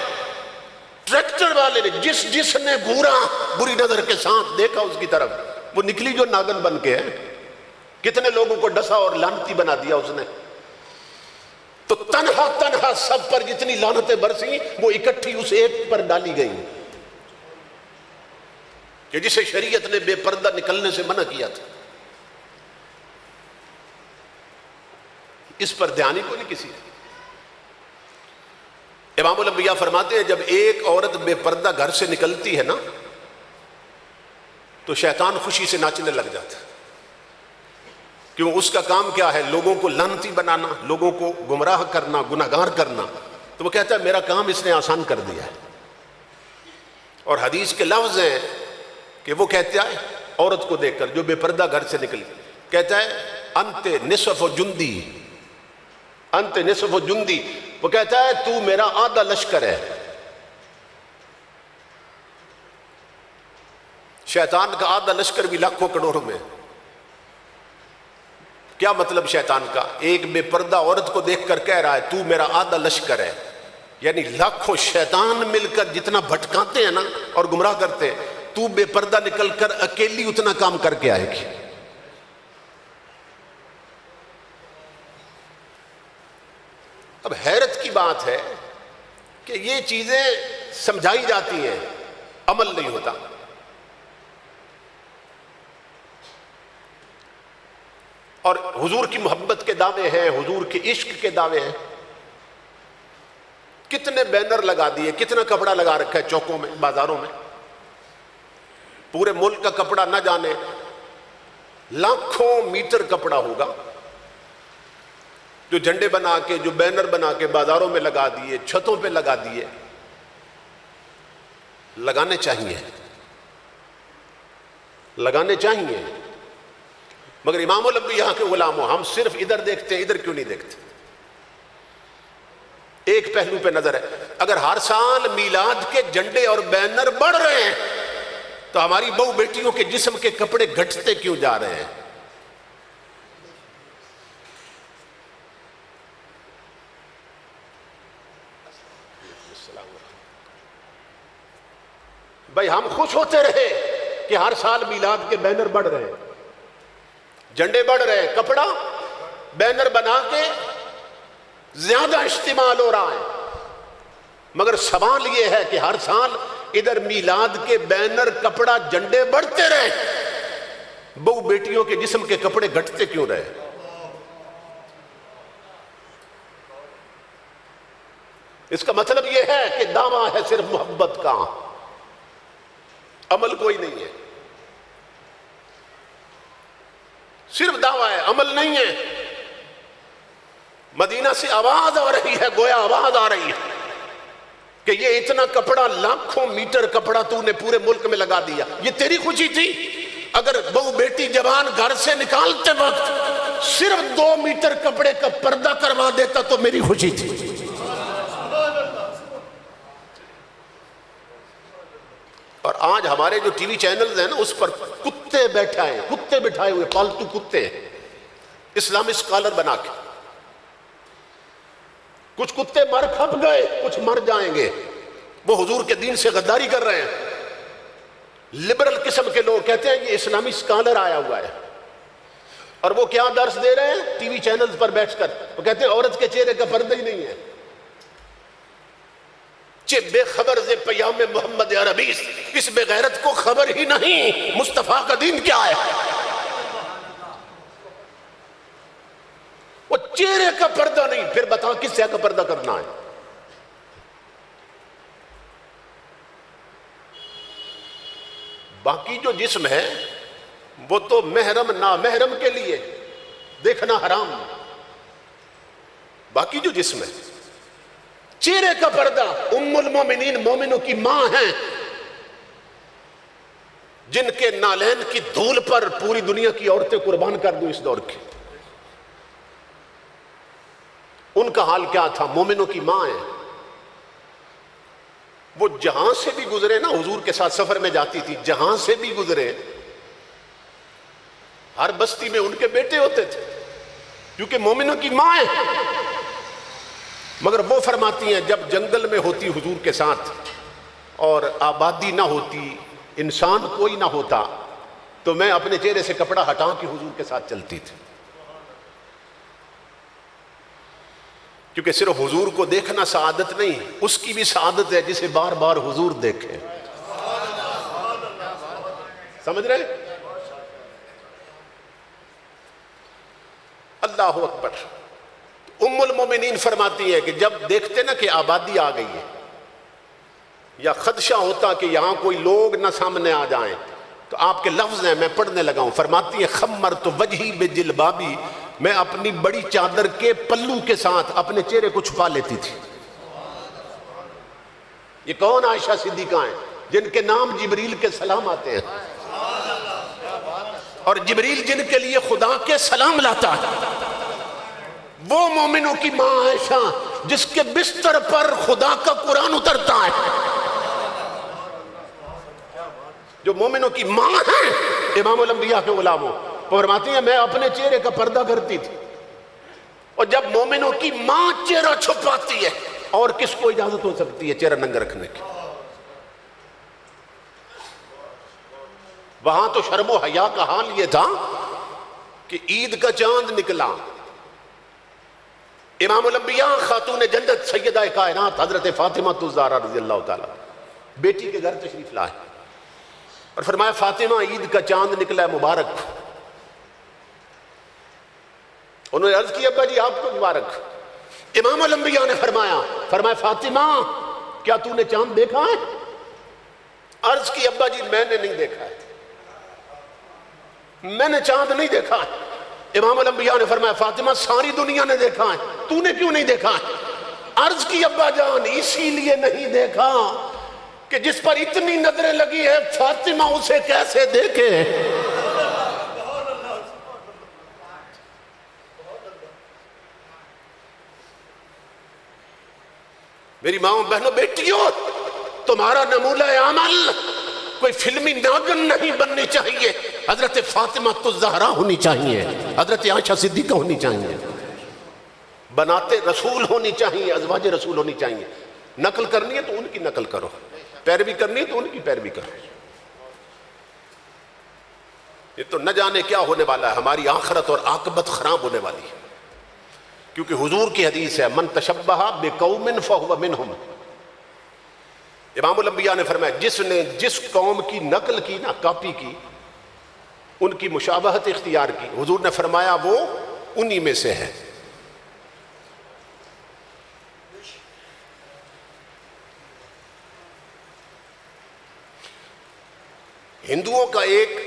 ٹریکٹر والے نے، جس نے گھورا بری نظر کے ساتھ دیکھا اس کی طرف، وہ نکلی جو ناگن بن کے ہے. کتنے لوگوں کو ڈسا اور لعنتی بنا دیا اس نے. تو تنہا سب پر جتنی لعنتیں برسی وہ اکٹھی اس ایک پر ڈالی گئی کہ جسے شریعت نے بے پردہ نکلنے سے منع کیا تھا. اس پر دھیان ہی کو نہیں کسی. امام الانبیاء فرماتے ہیں جب ایک عورت بے پردہ گھر سے نکلتی ہے نا تو شیطان خوشی سے ناچنے لگ جاتا ہے، کیوں اس کا کام کیا ہے؟ لوگوں کو لعنتی بنانا، لوگوں کو گمراہ کرنا، گناہگار کرنا. تو وہ کہتا ہے میرا کام اس نے آسان کر دیا ہے. اور حدیث کے لفظ ہیں کہ وہ کہتا ہے عورت کو دیکھ کر جو بے پردہ گھر سے نکلی، کہتا ہے انت نصف جندی، انت نصف جندی. وہ کہتا ہے تو میرا آدھا لشکر ہے. شیطان کا آدھا لشکر بھی لاکھوں کروڑوں میں. کیا مطلب شیطان کا؟ ایک بے پردہ عورت کو دیکھ کر کہہ رہا ہے تو میرا آدھا لشکر ہے. یعنی لاکھوں شیطان مل کر جتنا بھٹکاتے ہیں نا اور گمراہ کرتے ہیں، تو بے پردہ نکل کر اکیلی اتنا کام کر کے آئے گی. اب حیرت کی بات ہے کہ یہ چیزیں سمجھائی جاتی ہیں، عمل نہیں ہوتا. اور حضور کی محبت کے دعوے ہیں، حضور کے عشق کے دعوے ہیں. کتنے بینر لگا دیے، کتنا کپڑا لگا رکھا ہے چوکوں میں، بازاروں میں. پورے ملک کا کپڑا نہ جانے لاکھوں میٹر کپڑا ہوگا جو جھنڈے بنا کے، جو بینر بنا کے بازاروں میں لگا دیے، چھتوں پہ لگا دیے. لگانے چاہیے، لگانے چاہیے، مگر امام الانبیاء کے غلاموں ہم صرف ادھر دیکھتے ہیں، ادھر کیوں نہیں دیکھتے؟ ایک پہلو پہ نظر ہے. اگر ہر سال میلاد کے جھنڈے اور بینر بڑھ رہے ہیں تو ہماری بہو بیٹیوں کے جسم کے کپڑے گھٹتے کیوں جا رہے ہیں؟ بھائی ہم خوش ہوتے رہے کہ ہر سال میلاد کے بینر بڑھ رہے ہیں، جھنڈے بڑھ رہے ہیں، کپڑا بینر بنا کے زیادہ استعمال ہو رہا ہے. مگر سوال یہ ہے کہ ہر سال ادھر میلاد کے بینر، کپڑا، جھنڈے بڑھتے رہے، بہو بیٹیوں کے جسم کے کپڑے گھٹتے کیوں رہے؟ اس کا مطلب یہ ہے کہ دعویٰ ہے صرف محبت کا، عمل کوئی نہیں ہے. صرف دعویٰ ہے، عمل نہیں ہے. مدینہ سے آواز آ رہی ہے، گویا آواز آ رہی ہے کہ یہ اتنا کپڑا، لاکھوں میٹر کپڑا تو نے پورے ملک میں لگا دیا. یہ تیری خوشی تھی؟ اگر بہو بیٹی جوان گھر سے نکالتے وقت صرف 2 میٹر کپڑے کا پردہ کروا دیتا تو میری خوشی تھی. اور آج ہمارے جو ٹی وی چینلز ہیں نا اس پر کتے بٹھائے ہوئے، پالتو کتے، اسلامی اسکالر بنا کے. کچھ کتے مر کھپ گئے، کچھ مر جائیں گے. وہ حضور کے دین سے غداری کر رہے ہیں. لبرل قسم کے لوگ کہتے ہیں یہ اسلامی اسکالر آیا ہوا ہے، اور وہ کیا درس دے رہے ہیں ٹی وی چینلز پر بیٹھ کر؟ وہ کہتے ہیں عورت کے چہرے کا پردہ ہی نہیں ہے. بے خبر سے پیام محمد عربی، اس بے غیرت کو خبر ہی نہیں، مصطفیٰ کا دین کیا ہے. چہرے کا پردہ نہیں، پھر بتا کس سے کا پردہ کرنا ہے؟ باقی جو جسم ہے وہ تو محرم نامحرم کے لیے دیکھنا حرام، باقی جو جسم ہے چہرے کا پردہ۔ ام المومنین مومنوں کی ماں ہیں، جن کے نالین کی دھول پر پوری دنیا کی عورتیں قربان کر دوں اس دور کی، ان کا حال کیا تھا؟ مومنوں کی ماں ہیں، وہ جہاں سے بھی گزرے نا، حضور کے ساتھ سفر میں جاتی تھی، جہاں سے بھی گزرے ہر بستی میں ان کے بیٹے ہوتے تھے، کیونکہ مومنوں کی ماں ہیں۔ مگر وہ فرماتی ہیں جب جنگل میں ہوتی حضور کے ساتھ اور آبادی نہ ہوتی، انسان کوئی نہ ہوتا، تو میں اپنے چہرے سے کپڑا ہٹا کے حضور کے ساتھ چلتی تھی، کیونکہ صرف حضور کو دیکھنا سعادت نہیں، اس کی بھی سعادت ہے جسے بار بار حضور دیکھے۔ سمجھ رہے؟ اللہ اکبر۔ ام المومنین فرماتی ہے کہ جب دیکھتے نا کہ آبادی آ گئی ہے، یا خدشہ ہوتا کہ یہاں کوئی لوگ نہ سامنے آ جائیں، تو آپ کے لفظ ہیں، میں پڑھنے لگا ہوں، فرماتی ہے خمرت وجہی بجلبابی، میں اپنی بڑی چادر کے پلو کے ساتھ اپنے چہرے کو چھپا لیتی تھی۔ یہ کون عائشہ صدیقہ ہیں جن کے نام جبریل کے سلام آتے ہیں، اور جبریل جن کے لیے خدا کے سلام لاتا ہے، وہ مومنوں کی ماں عائشہ جس کے بستر پر خدا کا قرآن اترتا ہے، جو مومنوں کی ماں ہیں، امام الانبیاء کے غلاموں، فرماتی ہیں میں اپنے چہرے کا پردہ کرتی تھی، اور جب مومنوں کی ماں چہرہ چھپاتی ہے، اور کس کو اجازت ہو سکتی ہے چہرہ ننگا رکھنے کی؟ وہاں تو شرم و حیا کا حال یہ تھا کہ عید کا چاند نکلا، امام الانبیاء خاتون جنت سیدہ کائنات حضرت فاطمہ الزہرا رضی اللہ تعالیٰ بیٹی کے گھر تشریف لائے اور فرمایا فاطمہ عید کا چاند نکلا ہے مبارک۔ انہوں نے عرض کی ابا جی آپ کو مبارک۔ امام الانبیاء نے فرمایا فاطمہ کیا تو نے چاند دیکھا ہے؟ عرض کی ابا جی میں نے نہیں دیکھا ہے، میں نے چاند نہیں دیکھا ہے۔ امام الانبیاء نے فرمایا فاطمہ ساری دنیا نے دیکھا ہے، تو نے کیوں نہیں دیکھا ہے؟ عرض کی ابا جان اسی لیے نہیں دیکھا کہ جس پر اتنی نظریں لگی ہے فاطمہ اسے کیسے دیکھے۔ میری ماں بہنوں بیٹیوں، تمہارا نمونہ عمل کوئی فلمی ناگن نہیں بننی چاہیے، حضرت فاطمہ الزہرا ہونی چاہیے، حضرت عائشہ صدیقہ ہونی چاہیے، بناتے رسول ہونی چاہیے، ازواج رسول ہونی چاہیے۔ نقل کرنی ہے تو ان کی نقل کرو، پیروی کرنی ہے تو ان کی پیروی کرو۔ یہ تو نہ جانے کیا ہونے والا ہے، ہماری آخرت اور عاقبت خراب ہونے والی ہے، کیونکہ حضور کی حدیث ہے من تشبہ بقوم فہو منہم۔ امام الانبیاء نے فرمایا جس نے جس قوم کی نقل کی نا، کاپی کی، ان کی مشابہت اختیار کی، حضور نے فرمایا وہ انہی میں سے ہے۔ ہندوؤں کا ایک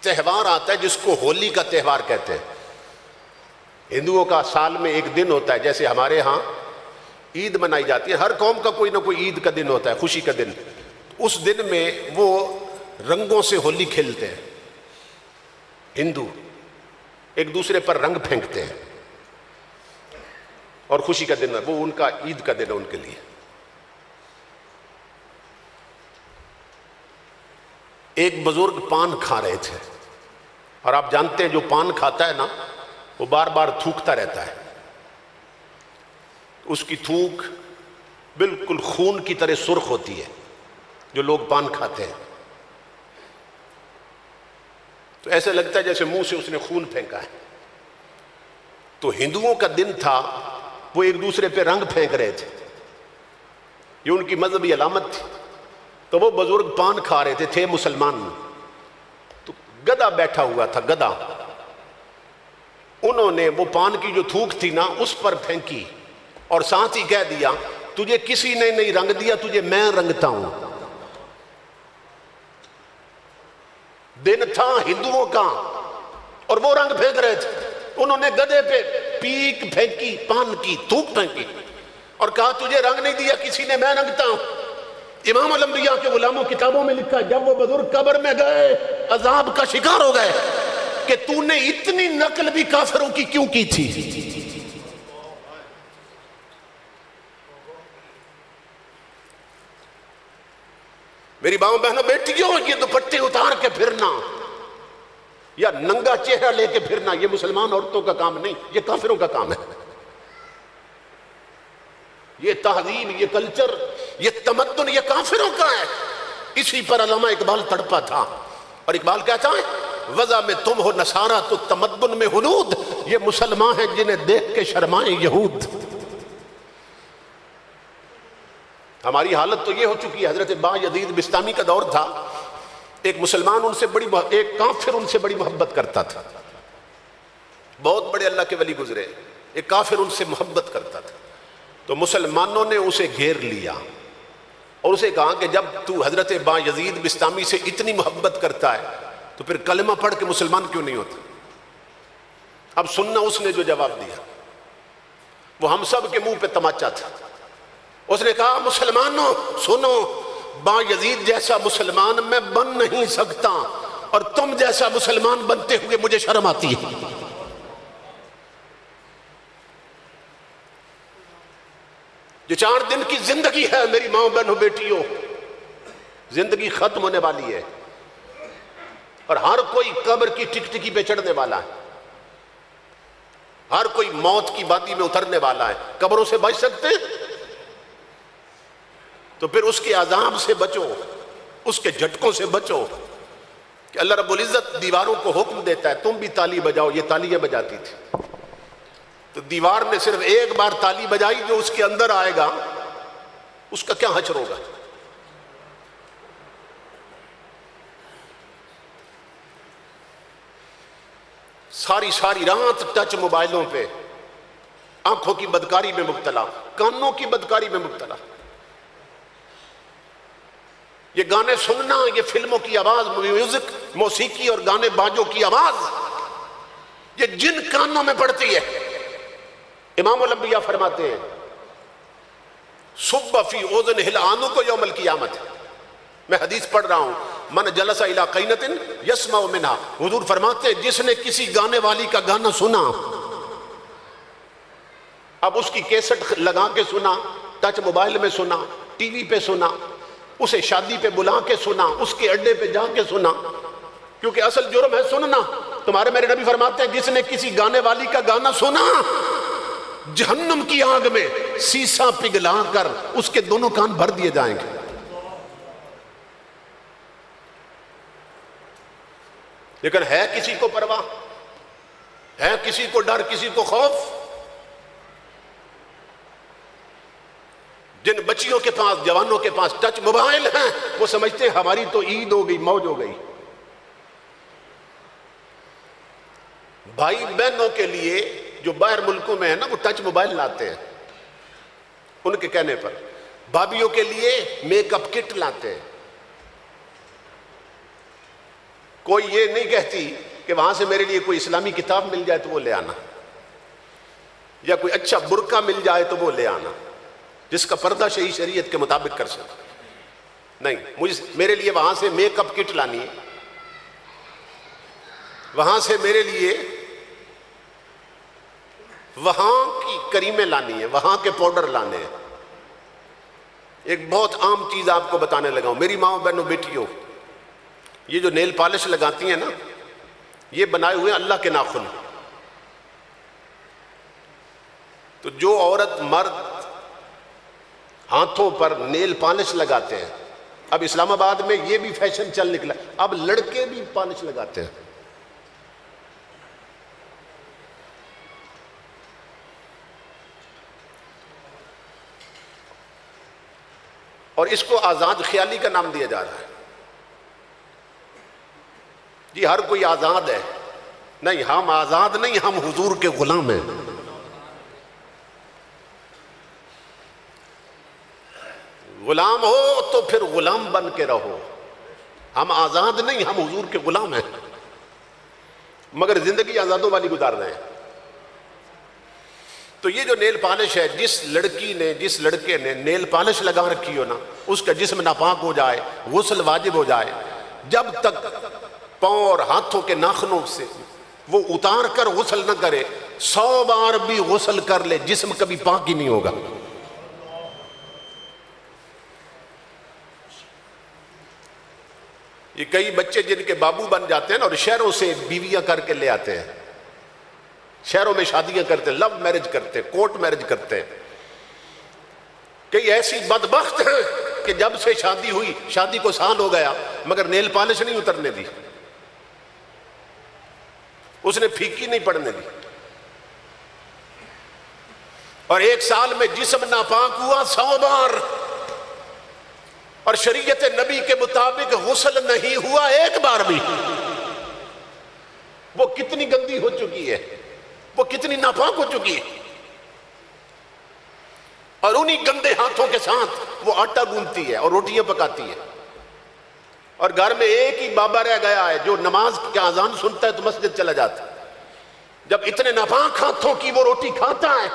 تہوار آتا ہے جس کو ہولی کا تہوار کہتے ہیں۔ ہندوؤں کا سال میں ایک دن ہوتا ہے، جیسے ہمارے ہاں عید منائی جاتی ہے، ہر قوم کا کوئی نہ کوئی عید کا دن ہوتا ہے، خوشی کا دن۔ اس دن میں وہ رنگوں سے ہولی کھیلتے ہیں، ہندو ایک دوسرے پر رنگ پھینکتے ہیں، اور خوشی کا دن ہے، وہ ان کا عید کا دن ہے ان کے لیے۔ ایک بزرگ پان کھا رہے تھے، اور آپ جانتے ہیں جو پان کھاتا ہے نا وہ بار بار تھوکتا رہتا ہے، اس کی تھوک بالکل خون کی طرح سرخ ہوتی ہے۔ جو لوگ پان کھاتے ہیں تو ایسے لگتا ہے جیسے منہ سے اس نے خون پھینکا ہے۔ تو ہندوؤں کا دن تھا، وہ ایک دوسرے پہ رنگ پھینک رہے تھے، یہ ان کی مذہبی علامت تھی۔ تو وہ بزرگ پان کھا رہے تھے مسلمان، تو گدھا بیٹھا ہوا تھا، گدھا انہوں نے وہ پان کی جو تھوک تھی نا اس پر پھینکی اور ساتھ ہی کہہ دیا تجھے کسی نے نہیں رنگ دیا، تجھے میں رنگتا ہوں۔ دن تھا ہندوؤں کا اور وہ رنگ پھینک رہے تھے، انہوں نے گدھے پہ پیک پھینکی، پان کی تھوک پھینکی اور کہا تجھے رنگ نہیں دیا کسی نے، میں رنگتا ہوں۔ امام الانبیاء کے غلاموں کتابوں میں لکھا جب وہ بزرگ قبر میں گئے عذاب کا شکار ہو گئے کہ تو نے اتنی نقل بھی کافروں کی کیوں کی تھی؟ میری ماؤں بہنوں بیٹیوں، یہ دوپٹے اتار کے پھرنا یا ننگا چہرہ لے کے پھرنا یہ مسلمان عورتوں کا کام نہیں، یہ کافروں کا کام ہے۔ یہ تہذیب، یہ کلچر، یہ تمدن یہ کافروں کا ہے۔ اسی پر علامہ اقبال تڑپا تھا اور اقبال کہتا ہے وضع میں تم ہو نصارہ تو تمدن میں ہنود، یہ مسلمان ہیں جنہیں دیکھ کے شرمائیں یہود۔ ہماری حالت تو یہ ہو چکی ہے، حضرت با یزید بستامی کا دور تھا، ایک مسلمان ان سے ایک کافر ان سے بڑی محبت کرتا تھا، بہت بڑے اللہ کے ولی گزرے، ایک کافر ان سے محبت کرتا تھا، تو مسلمانوں نے اسے گھیر لیا اور اسے کہا کہ جب تو حضرت با یزید بستامی سے اتنی محبت کرتا ہے تو پھر کلمہ پڑھ کے مسلمان کیوں نہیں ہوتا؟ اب سننا اس نے جو جواب دیا وہ ہم سب کے منہ پہ تماچا تھا۔ اس نے کہا مسلمانوں سنو، با یزید جیسا مسلمان میں بن نہیں سکتا اور تم جیسا مسلمان بنتے ہوئے مجھے شرم آتی ہے۔ یہ 4 دن کی زندگی ہے میری ماں بہنوں بیٹیوں، زندگی ختم ہونے والی ہے اور ہر کوئی قبر کی ٹکٹکی پہ چڑھنے والا ہے، ہر کوئی موت کی وادی میں اترنے والا ہے۔ قبروں سے بچ سکتے تو پھر اس کے عذاب سے بچو، اس کے جھٹکوں سے بچو کہ اللہ رب العزت دیواروں کو حکم دیتا ہے تم بھی تالی بجاؤ، یہ تالیاں بجاتی تھی تو دیوار نے صرف ایک بار تالی بجائی، جو اس کے اندر آئے گا اس کا کیا حشر ہوگا؟ ساری رات ٹچ موبائلوں پہ، آنکھوں کی بدکاری میں مبتلا، کانوں کی بدکاری میں مبتلا، یہ گانے سننا، یہ فلموں کی آواز، میوزک، موسیقی اور گانے بازوں کی آواز، یہ جن کانوں میں پڑتی ہے۔ امام الانبیاء فرماتے ہیں صب فی اذنہ العان کو یوم القیامت، میں حدیث پڑھ رہا ہوں، من جلس الی قینۃ یسمع منہا، حضور فرماتے ہیں جس نے کسی گانے والی کا گانا سنا، اب اس کی کیسٹ لگا کے سنا، ٹچ موبائل میں سنا، ٹی وی پہ سنا، اسے شادی پہ بلا کے سنا، اس کے اڈے پہ جا کے سنا، کیونکہ اصل جرم ہے سننا۔ تمہارے میرے نبی فرماتے ہیں جس نے کسی گانے والی کا گانا سنا، جہنم کی آگ میں سیسا پگھلا کر اس کے دونوں کان بھر دیے جائیں گے۔ لیکن ہے کسی کو پرواہ؟ ہے کسی کو ڈر، کسی کو خوف؟ جن بچیوں کے پاس، جوانوں کے پاس ٹچ موبائل ہیں، وہ سمجھتے ہیں ہماری تو عید ہو گئی، موج ہو گئی۔ بھائی بہنوں کے لیے جو باہر ملکوں میں ہے نا، وہ ٹچ موبائل لاتے ہیں ان کے کہنے پر، بھابھیوں کے لیے میک اپ کٹ لاتے ہیں۔ کوئی یہ نہیں کہتی کہ وہاں سے میرے لیے کوئی اسلامی کتاب مل جائے تو وہ لے آنا، یا کوئی اچھا برقع مل جائے تو وہ لے آنا جس کا پردہ صحیح شریعت کے مطابق کر سکے۔ نہیں، میرے لیے وہاں سے میک اپ کٹ لانی ہے، وہاں سے میرے لیے وہاں کی کریمیں لانی ہے، وہاں کے پاؤڈر لانے ہیں۔ ایک بہت عام چیز آپ کو بتانے لگا ہوں، میری ماں بہنوں بیٹیوں، یہ جو نیل پالش لگاتی ہیں نا، یہ بنائے ہوئے اللہ کے ناخن۔ تو جو عورت مرد ہاتھوں پر نیل پالش لگاتے ہیں، اب اسلام آباد میں یہ بھی فیشن چل نکلا، اب لڑکے بھی پالش لگاتے ہیں۔ اور اس کو آزاد خیالی کا نام دیا جا رہا ہے۔ جی ہر کوئی آزاد ہے، نہیں، ہم آزاد نہیں، ہم حضور کے غلام ہیں. غلام ہو تو پھر غلام بن کے رہو. ہم آزاد نہیں، ہم حضور کے غلام ہیں، مگر زندگی آزادوں والی گزار رہے ہیں. تو یہ جو نیل پالش ہے، جس لڑکی نے جس لڑکے نے نیل پالش لگا رکھی ہو نا، اس کا جسم ناپاک ہو جائے، غسل واجب ہو جائے، جب تک پاؤں اور ہاتھوں کے ناخنوں سے وہ اتار کر غسل نہ کرے، 100 بار بھی غسل کر لے، جسم کبھی پاک ہی نہیں ہوگا. یہ کئی بچے جن کے بابو بن جاتے ہیں نا، اور شہروں سے بیویاں کر کے لے آتے ہیں، شہروں میں شادیاں کرتے ہیں، لو میرج کرتے ہیں، کورٹ میرج کرتے ہیں. کئی ایسی بدبخت ہیں کہ جب سے شادی ہوئی، شادی کو سال ہو گیا، مگر نیل پالش نہیں اترنے دی، اس نے پھیکی نہیں پڑنے دی، اور 1 سال میں جسم ناپاک ہوا 100 بار، اور شریعت نبی کے مطابق غسل نہیں ہوا 1 بار بھی. وہ کتنی گندی ہو چکی ہے، وہ کتنی ناپاک ہو چکی ہے. اور انہی گندے ہاتھوں کے ساتھ وہ آٹا گوندتی ہے اور روٹیاں پکاتی ہے. اور گھر میں ایک ہی بابا رہ گیا ہے جو نماز کی اذان سنتا ہے تو مسجد چلا جاتا ہے. جب اتنے ناپاک ہاتھوں کی وہ روٹی کھاتا ہے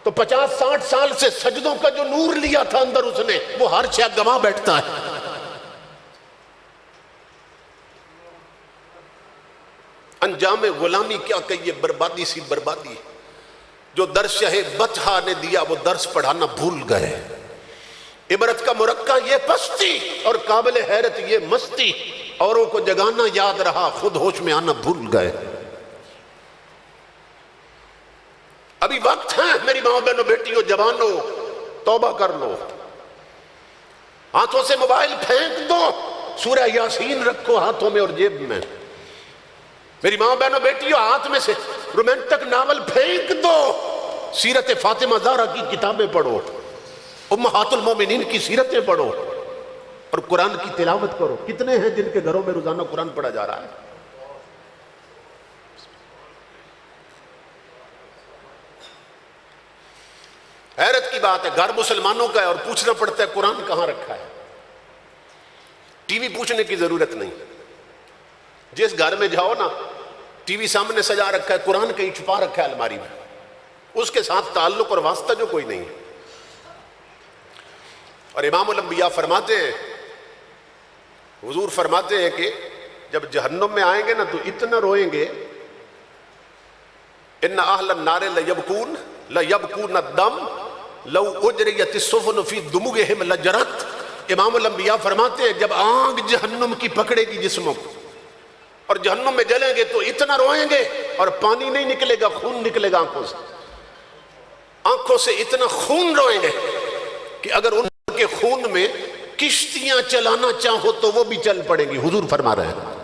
تو 50-60 سال سے سجدوں کا جو نور لیا تھا اندر اس نے، وہ ہر شے گواہ بیٹھتا ہے. انجام غلامی کیا کہیے، بربادی سی بربادی. جو درس شاہ بطحہ نے دیا وہ درس پڑھانا بھول گئے. عبرت کا مرقع یہ پستی اور قابل حیرت یہ مستی، اوروں کو جگانا یاد رہا، خود ہوش میں آنا بھول گئے. ابھی وقت ہے میری ماں بہنوں بیٹیوں جوانوں، توبہ کر لو. ہاتھوں سے موبائل پھینک دو، سورہ یاسین رکھو ہاتھوں میں اور جیب میں. میری ماں بہنوں بیٹیوں، ہاتھ میں سے رومانٹک ناول پھینک دو، سیرت فاطمہ زہرا کی کتابیں پڑھو، امہات المومنین کی سیرتیں پڑھو، اور قرآن کی تلاوت کرو. کتنے ہیں جن کے گھروں میں روزانہ قرآن پڑھا جا رہا ہے؟ حیرت کی بات ہے، گھر مسلمانوں کا ہے اور پوچھنا پڑتا ہے قرآن کہاں رکھا ہے. ٹی وی پوچھنے کی ضرورت نہیں. جس گھر میں جاؤ نا، ٹی وی سامنے سجا رکھا ہے، قرآن کہیں چھپا رکھا ہے الماری میں، اس کے ساتھ تعلق اور واسطہ جو کوئی نہیں ہے. اور امام الانبیاء فرماتے ہیں، حضور فرماتے ہیں کہ جب جہنم میں آئیں گے نا تو اتنا روئیں گے، ان اہل النار لیبکون الدم لو اجریت السفن فی دموعہم لجرت. امام الانبیاء فرماتے ہیں جب آگ جہنم کی پکڑے گی جسموں کو اور جہنم میں جلیں گے تو اتنا روئیں گے، اور پانی نہیں نکلے گا، خون نکلے گا آنکھوں سے. آنکھوں سے اتنا خون روئیں گے کہ اگر ان کے خون میں کشتیاں چلانا چاہو تو وہ بھی چل پڑیں گی. حضور فرما رہے ہیں.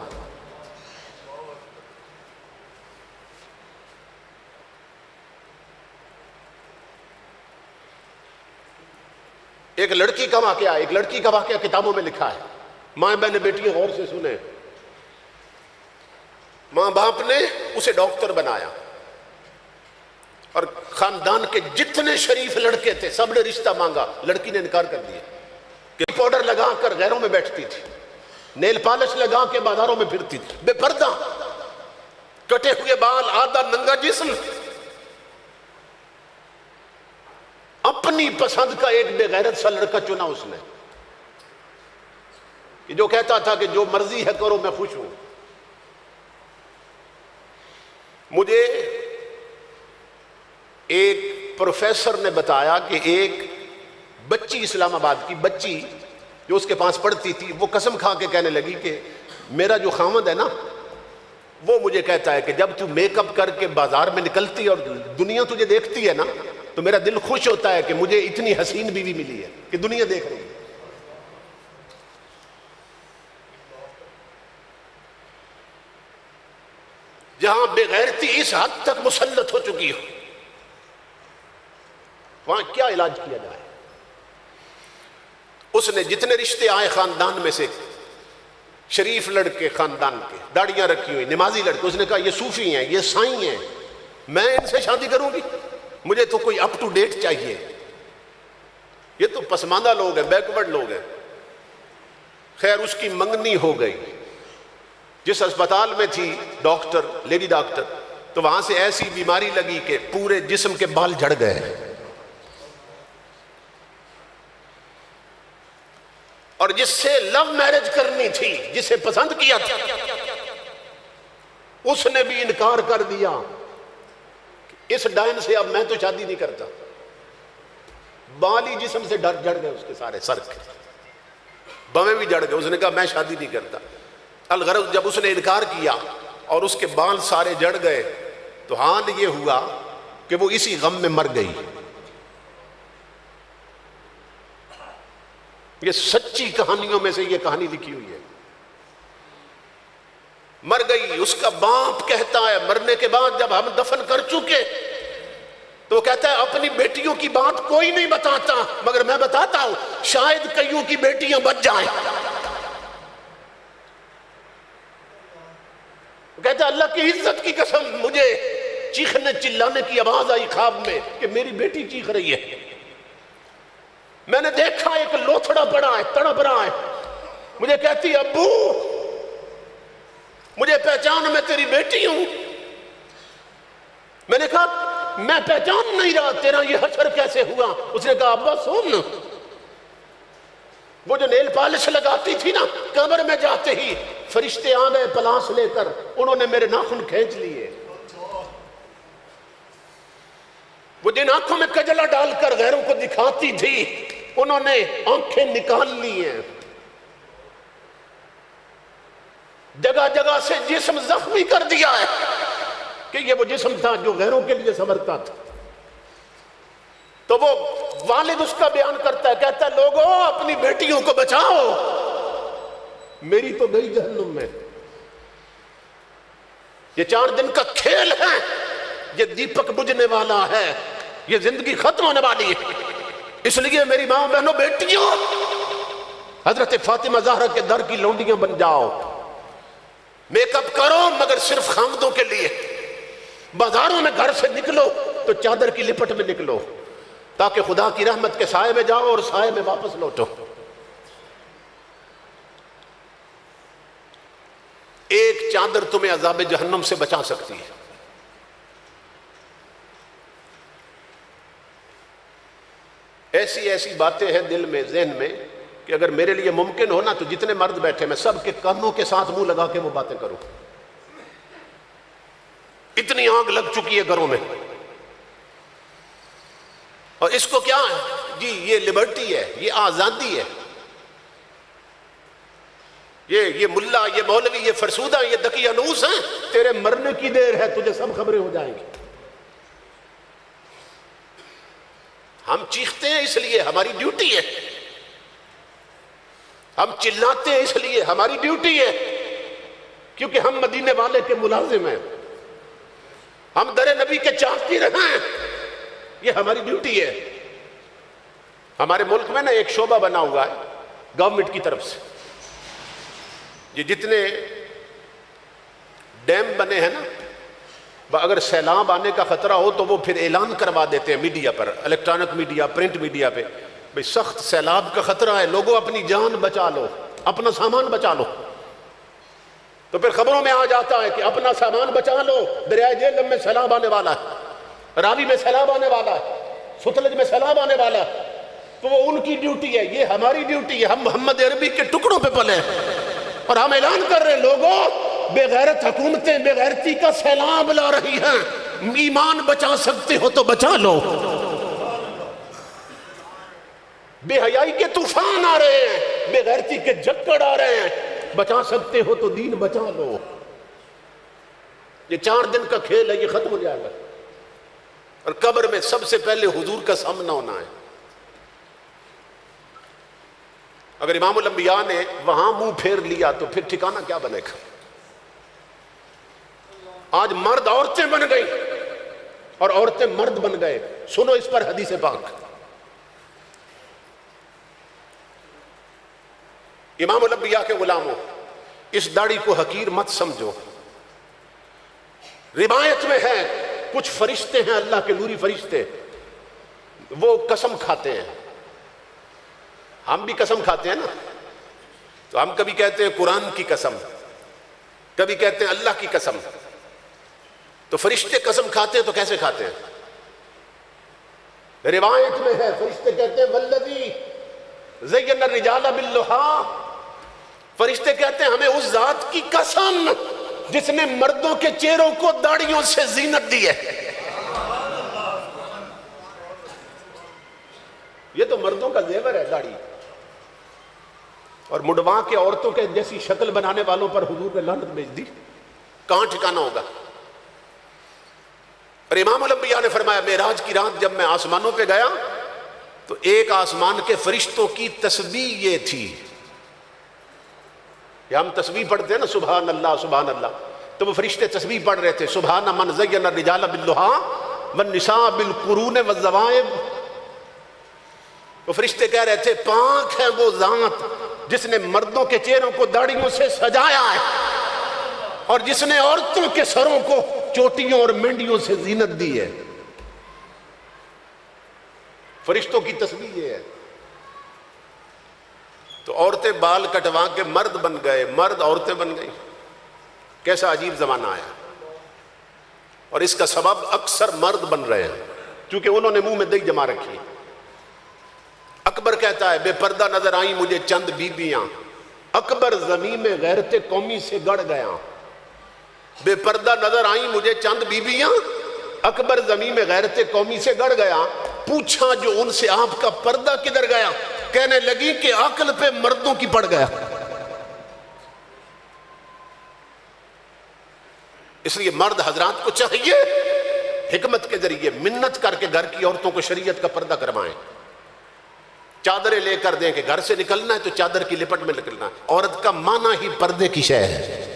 ایک لڑکی کا واقعہ کتابوں میں لکھا ہے. ماں بہن بیٹیاں غور سے سنیں. ماں باپ نے اسے ڈاکٹر بنایا اور خاندان کے جتنے شریف لڑکے تھے سب نے رشتہ مانگا. لڑکی نے انکار کر دیا کہ پاؤڈر لگا کر غیروں میں بیٹھتی تھی، نیل پالش لگا کے بازاروں میں پھرتی تھی، بے پردہ، کٹے ہوئے بال، آدھا ننگا جسم. اپنی پسند کا ایک بے غیرت سا لڑکا چنا اس نے کہ جو کہتا تھا کہ جو مرضی ہے کرو میں خوش ہوں. مجھے ایک پروفیسر نے بتایا کہ ایک بچی، اسلام آباد کی بچی جو اس کے پاس پڑھتی تھی، وہ قسم کھا کے کہنے لگی کہ میرا جو خامد ہے نا وہ مجھے کہتا ہے کہ جب تو میک اپ کر کے بازار میں نکلتی اور دنیا تجھے دیکھتی ہے نا تو میرا دل خوش ہوتا ہے کہ مجھے اتنی حسین بیوی ملی ہے کہ دنیا دیکھ رہی ہے. جہاں بے غیرتی اس حد تک مسلط ہو چکی ہو، وہاں کیا علاج کیا جائے؟ اس نے جتنے رشتے آئے خاندان میں سے شریف لڑکے خاندان کے، داڑیاں رکھی ہوئی، نمازی لڑکے. اس نے کہا یہ صوفی ہیں، یہ سائیں ہیں، میں ان سے شادی کروں گی؟ مجھے تو کوئی اپ ٹو ڈیٹ چاہیے. یہ تو پسماندہ لوگ ہیں، بیکورڈ لوگ ہیں. خیر اس کی منگنی ہو گئی. جس اسپتال میں تھی ڈاکٹر، لیڈی ڈاکٹر، تو وہاں سے ایسی بیماری لگی کہ پورے جسم کے بال جھڑ گئے. اور جس سے لو میرج کرنی تھی، جسے پسند کیا تھا، اس نے بھی انکار کر دیا کہ اس ڈائن سے اب میں تو شادی نہیں کرتا. بال ہی جسم سے جھڑ گئے اس کے سارے، سر کے بویں بھی جھڑ گئے. اس نے کہا میں شادی نہیں کرتا. الغرض جب اس نے انکار کیا اور اس کے بال سارے جھڑ گئے تو حال یہ ہوا کہ وہ اسی غم میں مر گئی. یہ سچی کہانیوں میں سے یہ کہانی لکھی ہوئی ہے. مر گئی. اس کا باپ کہتا ہے مرنے کے بعد جب ہم دفن کر چکے تو وہ کہتا ہے اپنی بیٹیوں کی بات کوئی نہیں بتاتا، مگر میں بتاتا ہوں شاید کئیوں کی بیٹیاں بچ جائیں. وہ کہتا ہے اللہ کی عزت کی قسم مجھے چیخنے چلانے کی آواز آئی خواب میں کہ میری بیٹی چیخ رہی ہے. میں نے دیکھا ایک لوتھڑا پڑا ہے، تڑپ رہا ہے. مجھے کہتی ہے ابو مجھے پہچان، میں تیری بیٹی ہوں. میں نے کہا میں پہچان نہیں رہا، تیرا یہ حشر کیسے ہوا؟ اس نے کہا ابا سن، وہ جو نیل پالش لگاتی تھی نا، قبر میں جاتے ہی فرشتے آ گئے پلاس لے کر، انہوں نے میرے ناخن کھینچ لیے. وہ جن آنکھوں میں کجلا ڈال کر غیروں کو دکھاتی تھی انہوں نے آنکھیں نکال لی ہیں. جگہ جگہ سے جسم زخمی کر دیا ہے کہ یہ وہ جسم تھا جو غیروں کے لیے سنورتا تھا. تو وہ والد اس کا بیان کرتا ہے، کہتا ہے لوگوں اپنی بیٹیوں کو بچاؤ، میری تو گئی جہنم میں. یہ 4 دن کا کھیل ہے، یہ دیپک بجھنے والا ہے، یہ زندگی ختم ہونے والی ہے. اس لیے میری ماں بہنوں بیٹیوں، حضرت فاطمہ زہرا کے در کی لونڈیاں بن جاؤ. میک اپ کرو مگر صرف خامدوں کے لیے. بازاروں میں گھر سے نکلو تو چادر کی لپٹ میں نکلو تاکہ خدا کی رحمت کے سائے میں جاؤ اور سائے میں واپس لوٹو. ایک چادر تمہیں عذاب جہنم سے بچا سکتی ہے. ایسی ایسی باتیں ہیں دل میں، ذہن میں، کہ اگر میرے لیے ممکن ہو نا تو جتنے مرد بیٹھے میں سب کے کانوں کے ساتھ منہ لگا کے وہ باتیں کروں. اتنی آگ لگ چکی ہے گھروں میں. اور اس کو کیا ہے جی؟ یہ لبرٹی ہے، یہ آزادی ہے. یہ ملا، یہ مولوی، یہ فرسودہ، یہ دقیانوس ہیں. تیرے مرنے کی دیر ہے، تجھے سب خبریں ہو جائیں گی. ہم چیختے ہیں اس لیے ہماری ڈیوٹی ہے، ہم چلاتے ہیں اس لیے ہماری ڈیوٹی ہے، کیونکہ ہم مدینے والے کے ملازم ہیں، ہم در نبی کے چاہتی رہے ہیں، یہ ہماری ڈیوٹی ہے. ہمارے ملک میں نا ایک شعبہ بنا ہوا ہے گورنمنٹ کی طرف سے. یہ جتنے ڈیم بنے ہیں نا، اگر سیلاب آنے کا خطرہ ہو تو وہ پھر اعلان کروا دیتے ہیں میڈیا پر، الیکٹرانک میڈیا، پرنٹ میڈیا پہ، بھئی سخت سیلاب کا خطرہ ہے، لوگوں اپنی جان بچا لو، اپنا سامان بچا لو. تو پھر خبروں میں آ جاتا ہے کہ اپنا سامان بچا لو، دریائے جہلم میں سیلاب آنے والا ہے، راوی میں سیلاب آنے والا ہے، ستلج میں سیلاب آنے والا ہے. تو وہ ان کی ڈیوٹی ہے، یہ ہماری ڈیوٹی ہے. ہم محمد عربی کے ٹکڑوں پہ پلے اور ہم اعلان کر رہے ہیں لوگوں بے غیرت حکومتیں بے غیرتی کا سیلاب لا رہی ہیں، ایمان بچا سکتے ہو تو بچا لو. بے حیائی کے طوفان آ رہے ہیں، بے غیرتی کے جھکڑ آ رہے ہیں، بچا سکتے ہو تو دین بچا لو. یہ 4 دن کا کھیل ہے، یہ ختم ہو جائے گا اور قبر میں سب سے پہلے حضور کا سامنا ہونا ہے. اگر امام الانبیاء نے وہاں منہ پھیر لیا تو پھر ٹھکانہ کیا بنے گا؟ آج مرد عورتیں بن گئی اور عورتیں مرد بن گئے. سنو اس پر حدیث پاک. امام الانبیاء کے غلاموں، اس داڑھی کو حقیر مت سمجھو۔ روایت میں ہے کچھ فرشتے ہیں اللہ کے نوری فرشتے، وہ قسم کھاتے ہیں، ہم بھی قسم کھاتے ہیں نا، تو ہم کبھی کہتے ہیں قرآن کی قسم، کبھی کہتے ہیں اللہ کی قسم، تو فرشتے قسم کھاتے ہیں تو کیسے کھاتے ہیں؟ روایت میں ہے فرشتے کہتے ہیں والذی زین الرجال باللحا، فرشتے کہتے ہیں ہمیں اس ذات کی قسم جس نے مردوں کے چہروں کو داڑھیوں سے زینت دی ہے۔ یہ تو مردوں کا زیور ہے داڑھی، اور مڈواں کے عورتوں کے جیسی شکل بنانے والوں پر حضور نے لعنت بھیج دی، کہاں ٹھکانا ہوگا؟ اور امام الانبیاء نے فرمایا معراج کی رات جب میں آسمانوں پہ گیا تو ایک آسمان کے فرشتوں کی تسبیح یہ تھی کہ ہم تسبیح پڑھتے ہیں نا سبحان اللہ سبحان اللہ، تو وہ فرشتے تسبیح پڑھ رہے تھے سبحان من زین الرجال باللحا والنساء بالقرون والزوائب۔ وہ فرشتے کہہ رہے تھے پاک ہے وہ ذات جس نے مردوں کے چہروں کو داڑھیوں سے سجایا ہے اور جس نے عورتوں کے سروں کو چوٹیوں اور مینڈیوں سے زینت دی ہے۔ فرشتوں کی تسبیح یہ ہے۔ تو عورتیں بال کٹوا کے مرد بن گئے، مرد عورتیں بن گئی، کیسا عجیب زمانہ آیا۔ اور اس کا سبب اکثر مرد بن رہے ہیں کیونکہ انہوں نے منہ میں دہی جما رکھی۔ اکبر کہتا ہے بے پردہ نظر آئیں مجھے چند بیبیاں، اکبر زمین میں غیرت قومی سے گڑ گیا۔ بے پردہ نظر آئیں مجھے چند بیبیاں، اکبر زمین میں غیرت قومی سے گڑ گیا۔ پوچھا جو ان سے آپ کا پردہ کدھر گیا، کہنے لگی کہ عقل پہ مردوں کی پڑ گیا۔ اس لیے مرد حضرات کو چاہیے حکمت کے ذریعے منت کر کے گھر کی عورتوں کو شریعت کا پردہ کروائیں، چادریں لے کر دیں کہ گھر سے نکلنا ہے تو چادر کی لپٹ میں نکلنا ہے۔ عورت کا معنی ہی پردے کی شے ہے۔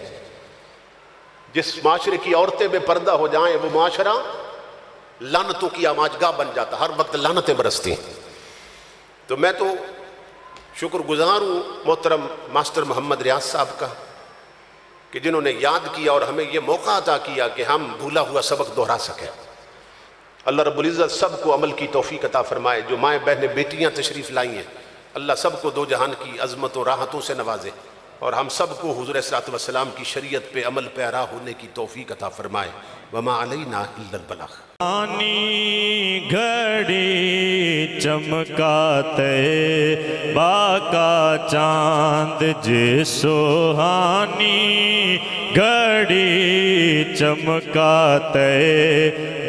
جس معاشرے کی عورتیں بے پردہ ہو جائیں وہ معاشرہ لعنتوں کی آماجگاہ بن جاتا، ہر وقت لعنتیں برستی ہیں۔ تو میں تو شکر گزار ہوں محترم ماسٹر محمد ریاض صاحب کا کہ جنہوں نے یاد کیا اور ہمیں یہ موقع عطا کیا کہ ہم بھولا ہوا سبق دہرا سکیں۔ اللہ رب العزت سب کو عمل کی توفیق عطا فرمائے۔ جو مائیں بہنیں بیٹیاں تشریف لائی ہیں اللہ سب کو دو جہان کی عظمت و راحتوں سے نوازے، اور ہم سب کو حضور صلی اللہ علیہ وسلم کی شریعت پہ عمل پیرا ہونے کی توفیق عطا فرمائے۔ وما علینا الا البلاغ۔ آنی گھڑی چمکاتے باقا چاند جے سوہانی گھڑی چمکاتے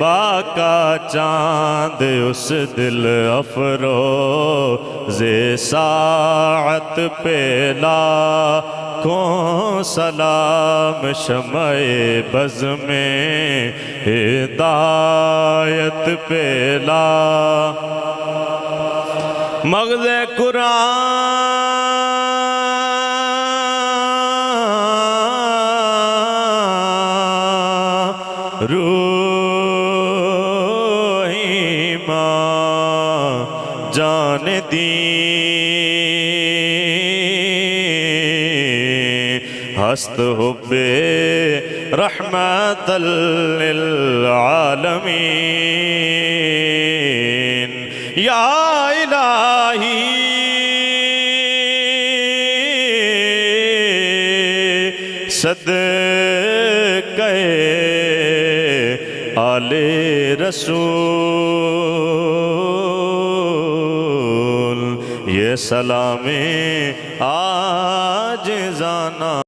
باقا چاند اس دل افروز ساعت پہ لاکھوں سلام شمع بز میں ہدایت پہ لا مغز قرآن روحی ماں جان دین ہست حب رحمت للعالمین یا الہی صدقے آل رسول یہ سلام آج زانا